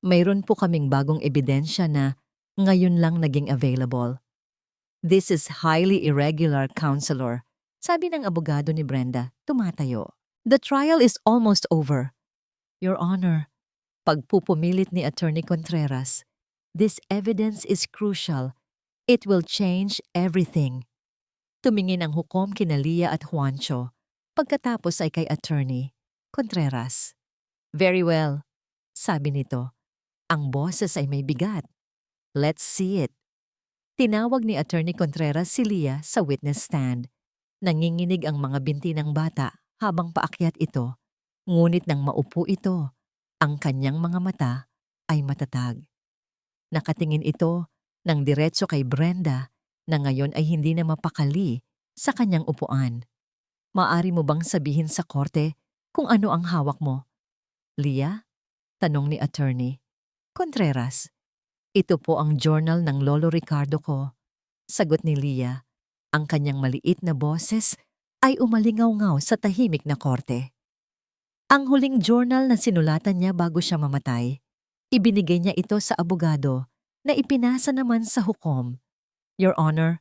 Mayroon po kaming bagong ebidensya na ngayon lang naging available. This is highly irregular, Counselor. Sabi ng abogado ni Brenda, tumatayo. The trial is almost over. Your Honor, pagpupumilit ni Attorney Contreras, this evidence is crucial. It will change everything. Tumingin ang hukom kina Lia at Juancho, pagkatapos ay kay Attorney Contreras. Very well, sabi nito. Ang boses ay may bigat. Let's see it. Tinawag ni Attorney Contreras si Lia sa witness stand. Nanginginig ang mga binti ng bata habang paakyat ito. Ngunit nang maupo ito, ang kanyang mga mata ay matatag. Nakatingin ito ng diretso kay Brenda na ngayon ay hindi na mapakali sa kanyang upuan. Maari mo bang sabihin sa korte kung ano ang hawak mo? Lia? Tanong ni Attorney Contreras. Ito po ang journal ng Lolo Ricardo ko. Sagot ni Lia. Ang kanyang maliit na boses ay umalingaw-ngaw sa tahimik na korte. Ang huling journal na sinulatan niya bago siya mamatay, ibinigay niya ito sa abogado na ipinasa naman sa hukom. Your Honor,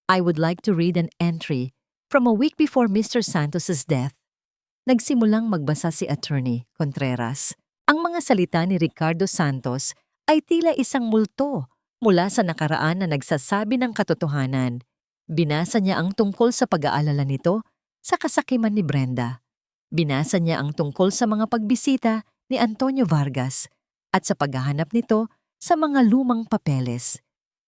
I would like to read an entry from a week before Mr. Santos's death. Nagsimulang magbasa si Attorney Contreras. Ang mga salita ni Ricardo Santos ay tila isang multo mula sa nakaraan na nagsasabi ng katotohanan. Binasa niya ang tungkol sa pag-aalala nito sa kasakiman ni Brenda. Binasa niya ang tungkol sa mga pagbisita ni Antonio Vargas at sa paghahanap nito sa mga lumang papeles.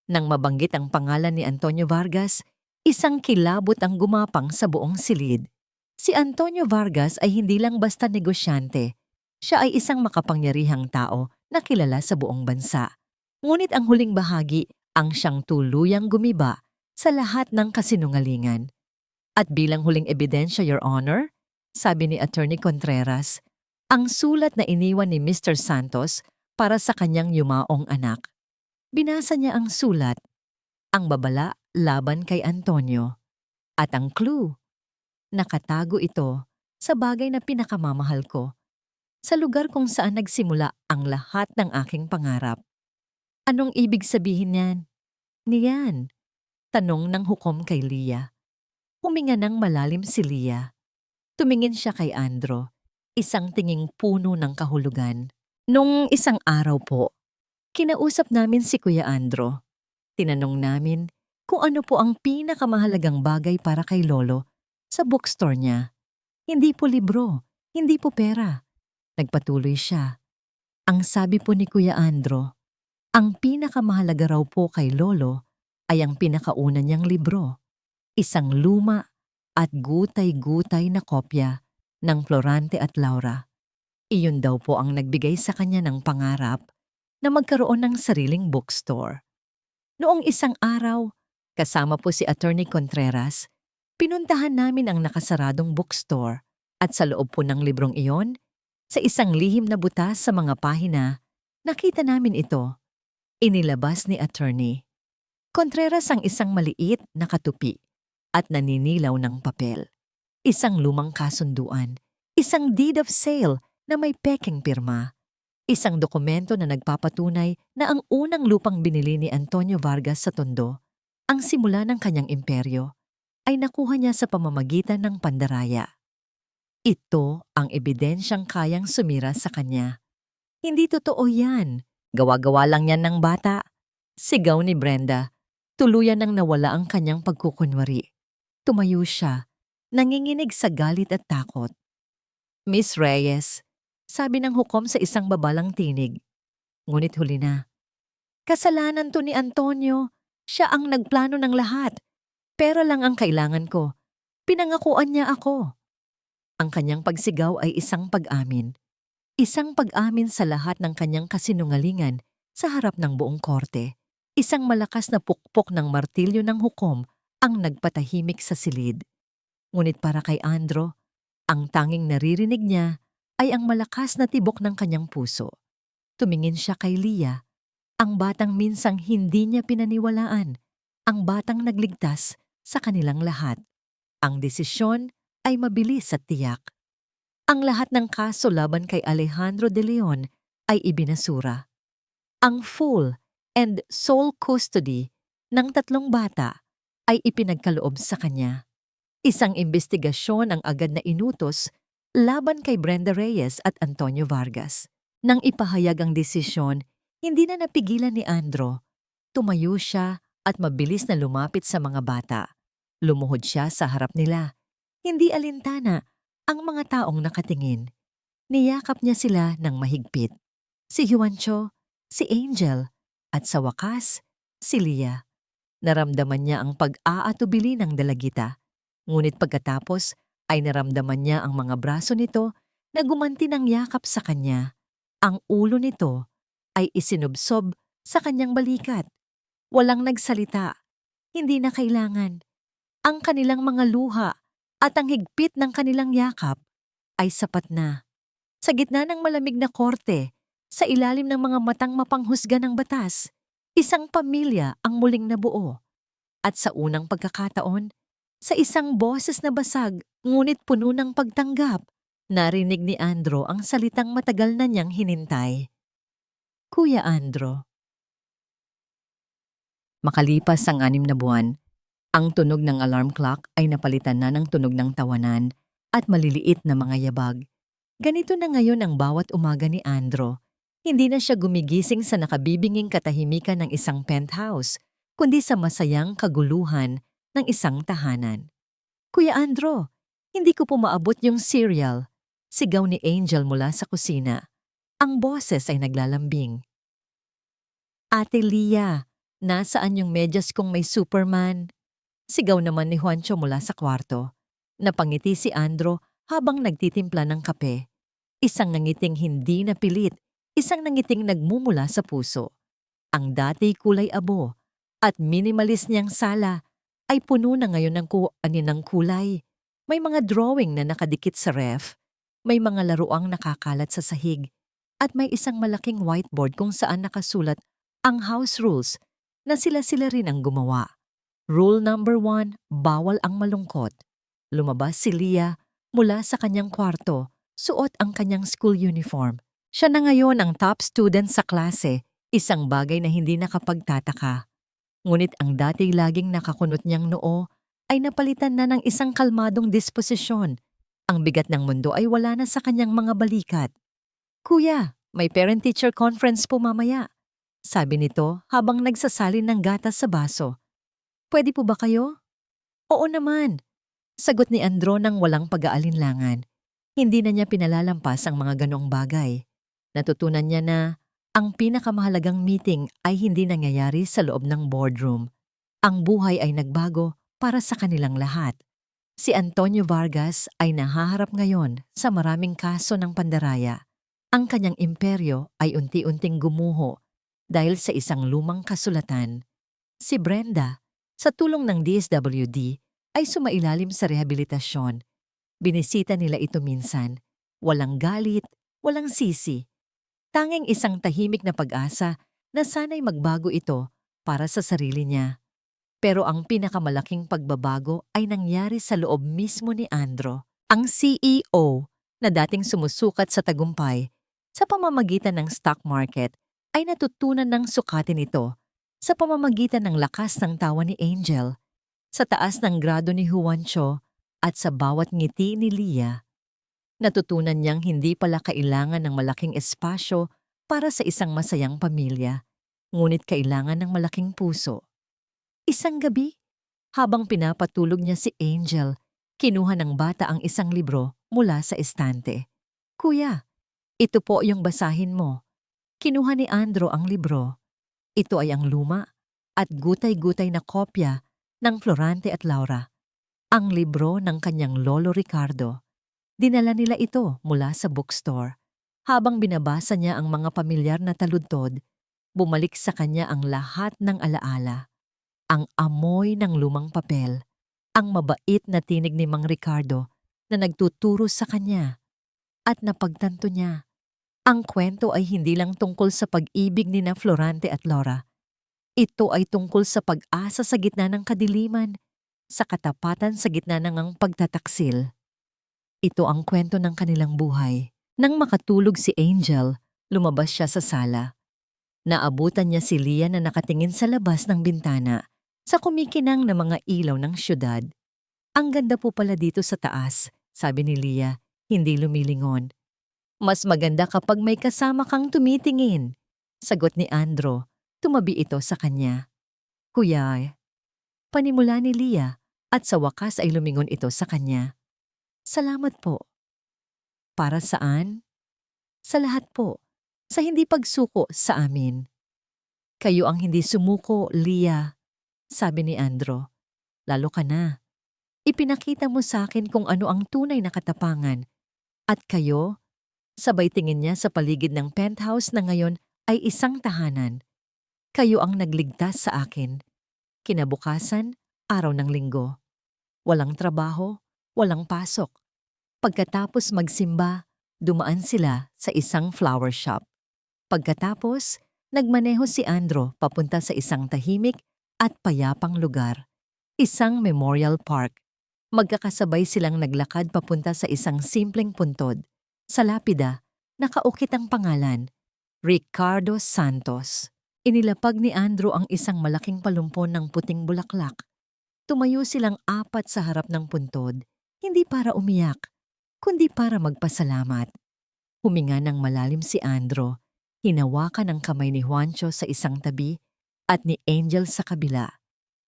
Nang mabanggit ang pangalan ni Antonio Vargas, isang kilabot ang gumapang sa buong silid. Si Antonio Vargas ay hindi lang basta negosyante. Siya ay isang makapangyarihang tao na kilala sa buong bansa. Ngunit ang huling bahagi ang siyang tuluyang gumiba sa lahat ng kasinungalingan. At bilang huling ebidensya, Your Honor, sabi ni Attorney Contreras, ang sulat na iniwan ni Mr. Santos para sa kanyang yumaong anak. Binasa niya ang sulat, ang babala laban kay Antonio. At ang clue, nakatago ito sa bagay na pinakamamahal ko, sa lugar kung saan nagsimula ang lahat ng aking pangarap. Anong ibig sabihin niyan? Niyan, tanong ng hukom kay Lia. Huminga ng malalim si Lia. Tumingin siya kay Andro, isang tinging puno ng kahulugan. Nung isang araw po, kinausap namin si Kuya Andro. Tinanong namin kung ano po ang pinakamahalagang bagay para kay Lolo sa bookstore niya. Hindi po libro, hindi po pera. Nagpatuloy siya. Ang sabi po ni Kuya Andro, ang pinakamahalaga raw po kay Lolo ay ang pinakauna niyang libro. Isang luma at gutay-gutay na kopya ng Florante at Laura. Iyon daw po ang nagbigay sa kanya ng pangarap na magkaroon ng sariling bookstore. Noong isang araw, kasama po si Attorney Contreras, pinuntahan namin ang nakasaradong bookstore at sa loob po ng librong iyon, sa isang lihim na butas sa mga pahina, nakita namin ito. Inilabas ni Attorney Contreras ang isang maliit na katupi at naninilaw ng papel. Isang lumang kasunduan, isang deed of sale na may peking pirma, isang dokumento na nagpapatunay na ang unang lupang binili ni Antonio Vargas sa Tondo, ang simula ng kanyang imperyo, ay nakuha niya sa pamamagitan ng pandaraya. Ito ang ebidensyang kayang sumira sa kanya. Hindi totoo yan. Gawa-gawa lang yan ng bata. Sigaw ni Brenda. Tuluyan nang nawala ang kanyang pagkukunwari. Tumayo siya, nanginginig sa galit at takot. Miss Reyes, sabi ng hukom sa isang babalang tinig. Ngunit huli na. Kasalanan to ni Antonio. Siya ang nagplano ng lahat. Pera lang ang kailangan ko. Pinangakuan niya ako. Ang kanyang pagsigaw ay isang pag-amin. Isang pag-amin sa lahat ng kanyang kasinungalingan sa harap ng buong korte. Isang malakas na pukpok ng martilyo ng hukom ang nagpatahimik sa silid. Ngunit para kay Andro, ang tanging naririnig niya ay ang malakas na tibok ng kanyang puso. Tumingin siya kay Lia, ang batang minsang hindi niya pinaniwalaan, ang batang nagligtas sa kanilang lahat. Ang desisyon ay mabilis at tiyak. Ang lahat ng kaso laban kay Alejandro de Leon ay ibinasura. Ang full and sole custody ng tatlong bata ay ipinagkaloob sa kanya. Isang imbestigasyon ang agad na inutos laban kay Brenda Reyes at Antonio Vargas. Nang ipahayag ang desisyon, hindi na napigilan ni Andro. Tumayo siya at mabilis na lumapit sa mga bata. Lumuhod siya sa harap nila. Hindi alintana ang mga taong nakatingin. Niyakap niya sila ng mahigpit. Si Juancho, si Angel, at sa wakas, si Lia. Naramdaman niya ang pag-aatubili ng dalagita. Ngunit pagkatapos ay naramdaman niya ang mga braso nito na gumanti ng yakap sa kanya. Ang ulo nito ay isinubsob sa kanyang balikat. Walang nagsalita. Hindi na kailangan. Ang kanilang mga luha at ang higpit ng kanilang yakap ay sapat na. Sa gitna ng malamig na korte, sa ilalim ng mga matang mapanghusga ng batas, isang pamilya ang muling nabuo. At sa unang pagkakataon, sa isang boses na basag ngunit puno ng pagtanggap, narinig ni Andro ang salitang matagal na niyang hinintay. Kuya Andro. Makalipas ang 6 na buwan, ang tunog ng alarm clock ay napalitan na ng tunog ng tawanan at maliliit na mga yabag. Ganito na ngayon ang bawat umaga ni Andro. Hindi na siya gumigising sa nakabibinging katahimikan ng isang penthouse, kundi sa masayang kaguluhan ng isang tahanan. Kuya Andro, hindi ko po maabot yung cereal. Sigaw ni Angel mula sa kusina. Ang boses ay naglalambing. Ate Lia, nasaan yung medyas kong may Superman? Sigaw naman ni Juancho mula sa kwarto. Napangiti si Andro habang nagtitimpla ng kape. Isang nangiting hindi napilit, isang nangiting nagmumula sa puso. Ang dati kulay abo at minimalist niyang sala ay puno na ngayon ng aninang kulay. May mga drawing na nakadikit sa ref, may mga laruang nakakalat sa sahig, at may isang malaking whiteboard kung saan nakasulat ang house rules na sila-sila rin ang gumawa. Rule number 1, bawal ang malungkot. Lumabas si Lia mula sa kanyang kwarto, suot ang kanyang school uniform. Siya na ngayon ang top student sa klase, isang bagay na hindi nakapagtataka. Ngunit ang dati laging nakakunot niyang noo ay napalitan na ng isang kalmadong disposisyon. Ang bigat ng mundo ay wala na sa kanyang mga balikat. Kuya, may parent-teacher conference po mamaya, sabi nito habang nagsasalin ng gatas sa baso. Pwede po ba kayo? Oo naman, sagot ni Andro nang walang pag-aalinlangan. Hindi na niya pinalalampas ang mga ganoong bagay. Natutunan niya na ang pinakamahalagang meeting ay hindi nangyayari sa loob ng boardroom. Ang buhay ay nagbago para sa kanilang lahat. Si Antonio Vargas ay nahaharap ngayon sa maraming kaso ng pandaraya. Ang kanyang imperyo ay unti-unting gumuho dahil sa isang lumang kasulatan. Si Brenda, sa tulong ng DSWD, ay sumailalim sa rehabilitasyon. Binisita nila ito minsan. Walang galit, walang sisi. Tanging isang tahimik na pag-asa na sana'y magbago ito para sa sarili niya. Pero ang pinakamalaking pagbabago ay nangyari sa loob mismo ni Andro, ang CEO na dating sumusukat sa tagumpay sa pamamagitan ng stock market ay natutunan ng sukatin ito sa pamamagitan ng lakas ng tawa ni Angel, sa taas ng grado ni Juancho at sa bawat ngiti ni Lia. Natutunan niyang hindi pala kailangan ng malaking espasyo para sa isang masayang pamilya, ngunit kailangan ng malaking puso. Isang gabi, habang pinapatulog niya si Angel, kinuha ng bata ang isang libro mula sa estante. Kuya, ito po yung basahin mo. Kinuha ni Andro ang libro. Ito ay ang luma at gutay-gutay na kopya ng Florante at Laura. Ang libro ng kanyang lolo Ricardo. Dinala nila ito mula sa bookstore. Habang binabasa niya ang mga pamilyar na taludtod, bumalik sa kanya ang lahat ng alaala. Ang amoy ng lumang papel, ang mabait na tinig ni Mang Ricardo na nagtuturo sa kanya. At napagtanto niya, ang kwento ay hindi lang tungkol sa pag-ibig ni na Florante at Laura. Ito ay tungkol sa pag-asa sa gitna ng kadiliman, sa katapatan sa gitna ng ang pagtataksil. Ito ang kwento ng kanilang buhay. Nang makatulog si Angel, lumabas siya sa sala. Naabutan niya si Lia na nakatingin sa labas ng bintana. Sa kumikinang na mga ilaw ng syudad, ang ganda po pala dito sa taas, sabi ni Leah, hindi lumilingon. Mas maganda kapag may kasama kang tumitingin, sagot ni Andro, tumabi ito sa kanya. Kuya, panimula ni Leah at sa wakas ay lumingon ito sa kanya. Salamat po. Para saan? Sa lahat po. Sa hindi pagsuko sa amin. Kayo ang hindi sumuko, Leah, sabi ni Andro. Lalo ka na. Ipinakita mo sa akin kung ano ang tunay na katapangan. At kayo, sabay tingin niya sa paligid ng penthouse na ngayon ay isang tahanan. Kayo ang nagligtas sa akin. Kinabukasan, araw ng linggo. Walang trabaho, walang pasok. Pagkatapos magsimba, dumaan sila sa isang flower shop. Pagkatapos, nagmaneho si Andro papunta sa isang tahimik at payapang lugar, isang memorial park. Magkakasabay silang naglakad papunta sa isang simpleng puntod. Sa lapida, nakaukit ang pangalan, Ricardo Santos. Inilapag ni Andro ang isang malaking palumpon ng puting bulaklak. Tumayo silang apat sa harap ng puntod, hindi para umiyak, kundi para magpasalamat. Huminga ng malalim si Andro, hinawakan ang kamay ni Juancho sa isang tabi at ni Angel sa kabila.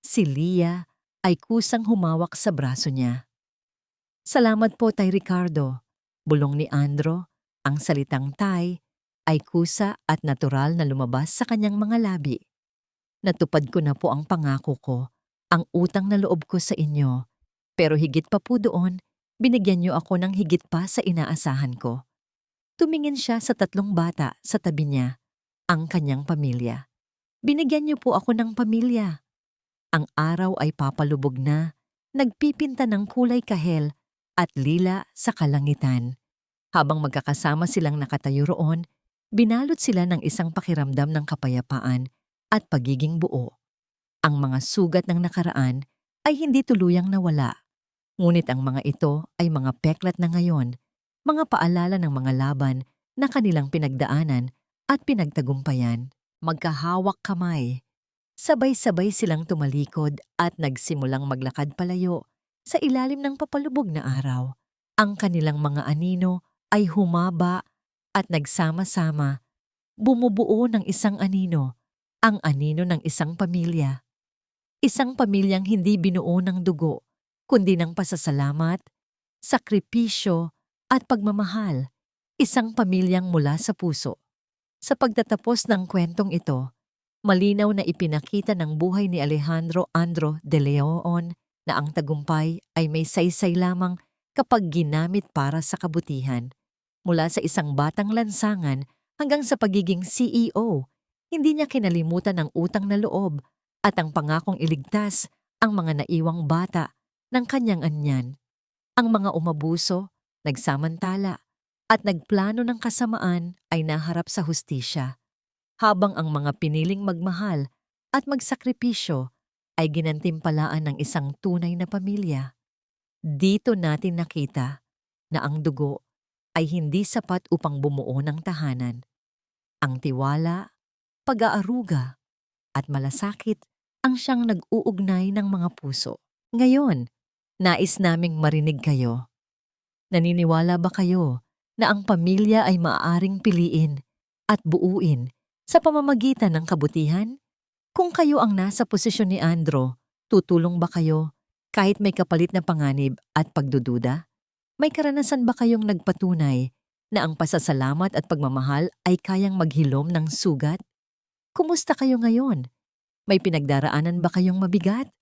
Si Leah ay kusang humawak sa braso niya. Salamat po, Tay Ricardo, bulong ni Andro. Ang salitang Tay ay kusa at natural na lumabas sa kanyang mga labi. Natupad ko na po ang pangako ko, ang utang na loob ko sa inyo. Pero higit pa po doon, binigyan niyo ako ng higit pa sa inaasahan ko. Tumingin siya sa tatlong bata sa tabi niya, ang kanyang pamilya. Binigyan niyo po ako ng pamilya. Ang araw ay papalubog na, nagpipinta ng kulay kahel at lila sa kalangitan. Habang magkakasama silang nakatayo roon, binalot sila ng isang pakiramdam ng kapayapaan at pagiging buo. Ang mga sugat ng nakaraan ay hindi tuluyang nawala. Ngunit ang mga ito ay mga peklat na ngayon, mga paalala ng mga laban na kanilang pinagdaanan at pinagtagumpayan. Magkahawak kamay. Sabay-sabay silang tumalikod at nagsimulang maglakad palayo sa ilalim ng papalubog na araw. Ang kanilang mga anino ay humaba at nagsama-sama, bumubuo ng isang anino, ang anino ng isang pamilya. Isang pamilyang hindi binuo ng dugo, kundi ng pasasalamat, sakripisyo at pagmamahal. Isang pamilyang mula sa puso. Sa pagtatapos ng kwentong ito, malinaw na ipinakita ng buhay ni Alejandro Andro de Leon na ang tagumpay ay may saysay lamang kapag ginamit para sa kabutihan. Mula sa isang batang lansangan hanggang sa pagiging CEO, hindi niya kinalimutan ang utang na loob at ang pangakong iligtas ang mga naiwang bata ng kanyang anyan. Ang mga umabuso, nagsamantala, at nagplano ng kasamaan ay naharap sa hustisya, habang ang mga piniling magmahal at magsakripisyo ay ginantimpalaan ng isang tunay na pamilya. Dito natin nakita na ang dugo ay hindi sapat upang bumuo ng tahanan. Ang tiwala, pag-aaruga, at malasakit ang siyang nag-uugnay ng mga puso. Ngayon, nais naming marinig kayo. Naniniwala ba kayo na ang pamilya ay maaaring piliin at buuin sa pamamagitan ng kabutihan? Kung kayo ang nasa posisyon ni Andro, tutulong ba kayo kahit may kapalit na panganib at pagdududa? May karanasan ba kayong nagpatunay na ang pasasalamat at pagmamahal ay kayang maghilom ng sugat? Kumusta kayo ngayon? May pinagdaraanan ba kayong mabigat?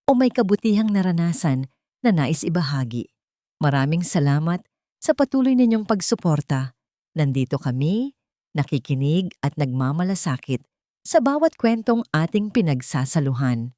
O may kabutihang naranasan na nais ibahagi? Maraming salamat sa patuloy ninyong pagsuporta. Nandito kami, nakikinig at nagmamalasakit sa bawat kwentong ating pinagsasaluhan.